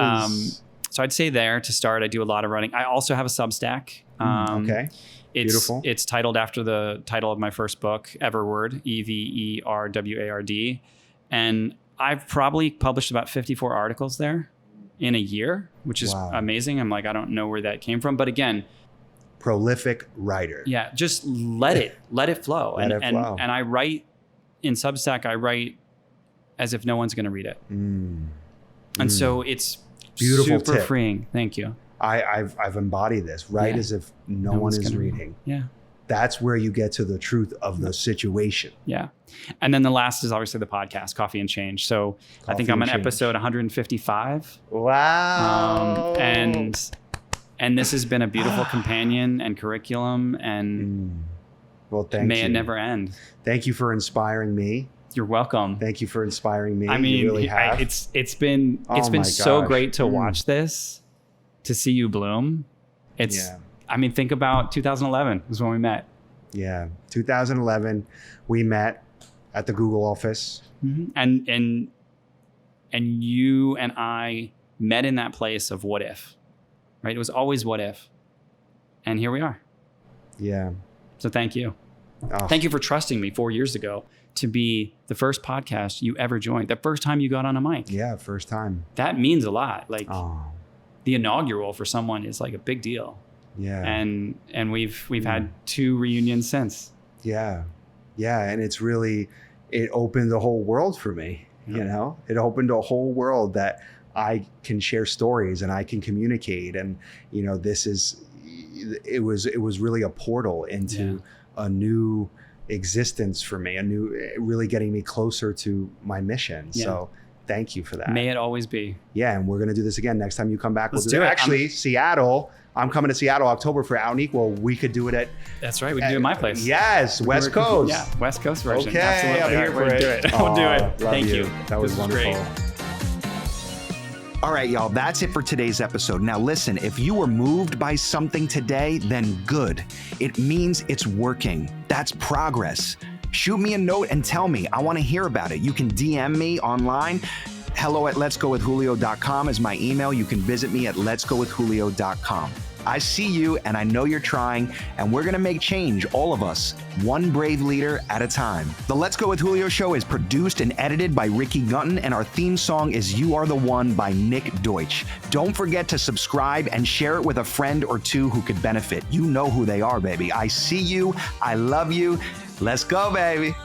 Speaker 2: So I'd say there to start. I do a lot of running. I also have a Substack.
Speaker 3: Okay. Beautiful.
Speaker 2: It's titled after the title of my first book, Everward, Everward. And I've probably published about 54 articles there in a year, which is amazing. I'm like, I don't know where that came from. But again,
Speaker 3: prolific writer.
Speaker 2: Yeah, just let it flow.
Speaker 3: Let it flow.
Speaker 2: And I write in Substack, I write as if no one's going to read it. And so it's
Speaker 3: beautiful
Speaker 2: super
Speaker 3: tip.
Speaker 2: Freeing. Thank you.
Speaker 3: I've embodied this. Write as if no one is reading.
Speaker 2: Yeah.
Speaker 3: That's where you get to the truth of the situation.
Speaker 2: Yeah. And then the last is obviously the podcast, Coffee and Change. So I think I'm on episode 155.
Speaker 3: Wow.
Speaker 2: And this has been a beautiful companion and curriculum, and
Speaker 3: well, thank you.
Speaker 2: May it never end.
Speaker 3: Thank you for inspiring me.
Speaker 2: You're welcome.
Speaker 3: Thank you for inspiring me.
Speaker 2: I mean,
Speaker 3: you really have.
Speaker 2: It's been so great to watch this, to see you bloom. I mean, think about 2011 was when we met.
Speaker 3: Yeah, 2011, we met at the Google office.
Speaker 2: Mm-hmm. And you and I met in that place of what if, right? It was always what if. And here we are.
Speaker 3: Yeah.
Speaker 2: So thank you.
Speaker 3: Oh.
Speaker 2: Thank you for trusting me 4 years ago to be the first podcast you ever joined. The first time you got on a mic.
Speaker 3: Yeah, first time.
Speaker 2: That means a lot. Like the inaugural for someone is like a big deal.
Speaker 3: Yeah.
Speaker 2: And we've had 2 reunions since.
Speaker 3: Yeah. Yeah. And it's really, it opened the whole world for me.
Speaker 2: Yeah.
Speaker 3: It opened a whole world that I can share stories and I can communicate. And, it was really a portal into a new existence for me, really getting me closer to my mission. Yeah. So thank you for that.
Speaker 2: May it always be.
Speaker 3: Yeah. And we're going to do this again. Next time you come back,
Speaker 2: Let's do it.
Speaker 3: Actually, Seattle. I'm coming to Seattle October for Out and Equal. We could do it at...
Speaker 2: That's right. We can do it at my place.
Speaker 3: Yes. West Coast.
Speaker 2: Yeah. West Coast version.
Speaker 3: Okay.
Speaker 2: Absolutely.
Speaker 3: I'm here for it.
Speaker 2: We'll do it. Thank you.
Speaker 3: That was wonderful.
Speaker 2: Great.
Speaker 1: All right, y'all, that's it for today's episode. Now listen, if you were moved by something today, then good. It means it's working. That's progress. Shoot me a note and tell me. I want to hear about it. You can DM me online. hello@letsgowithjulio.com is my email. You can visit me at letsgowithjulio.com. I see you and I know you're trying, and we're gonna make change, all of us, one brave leader at a time. The Let's Go with Julio show is produced and edited by Rikki Gunton, and our theme song is You Are the One by Nick Deutsch. Don't forget to subscribe and share it with a friend or two who could benefit. You know who they are, baby. I see you. I love you. Let's go, baby.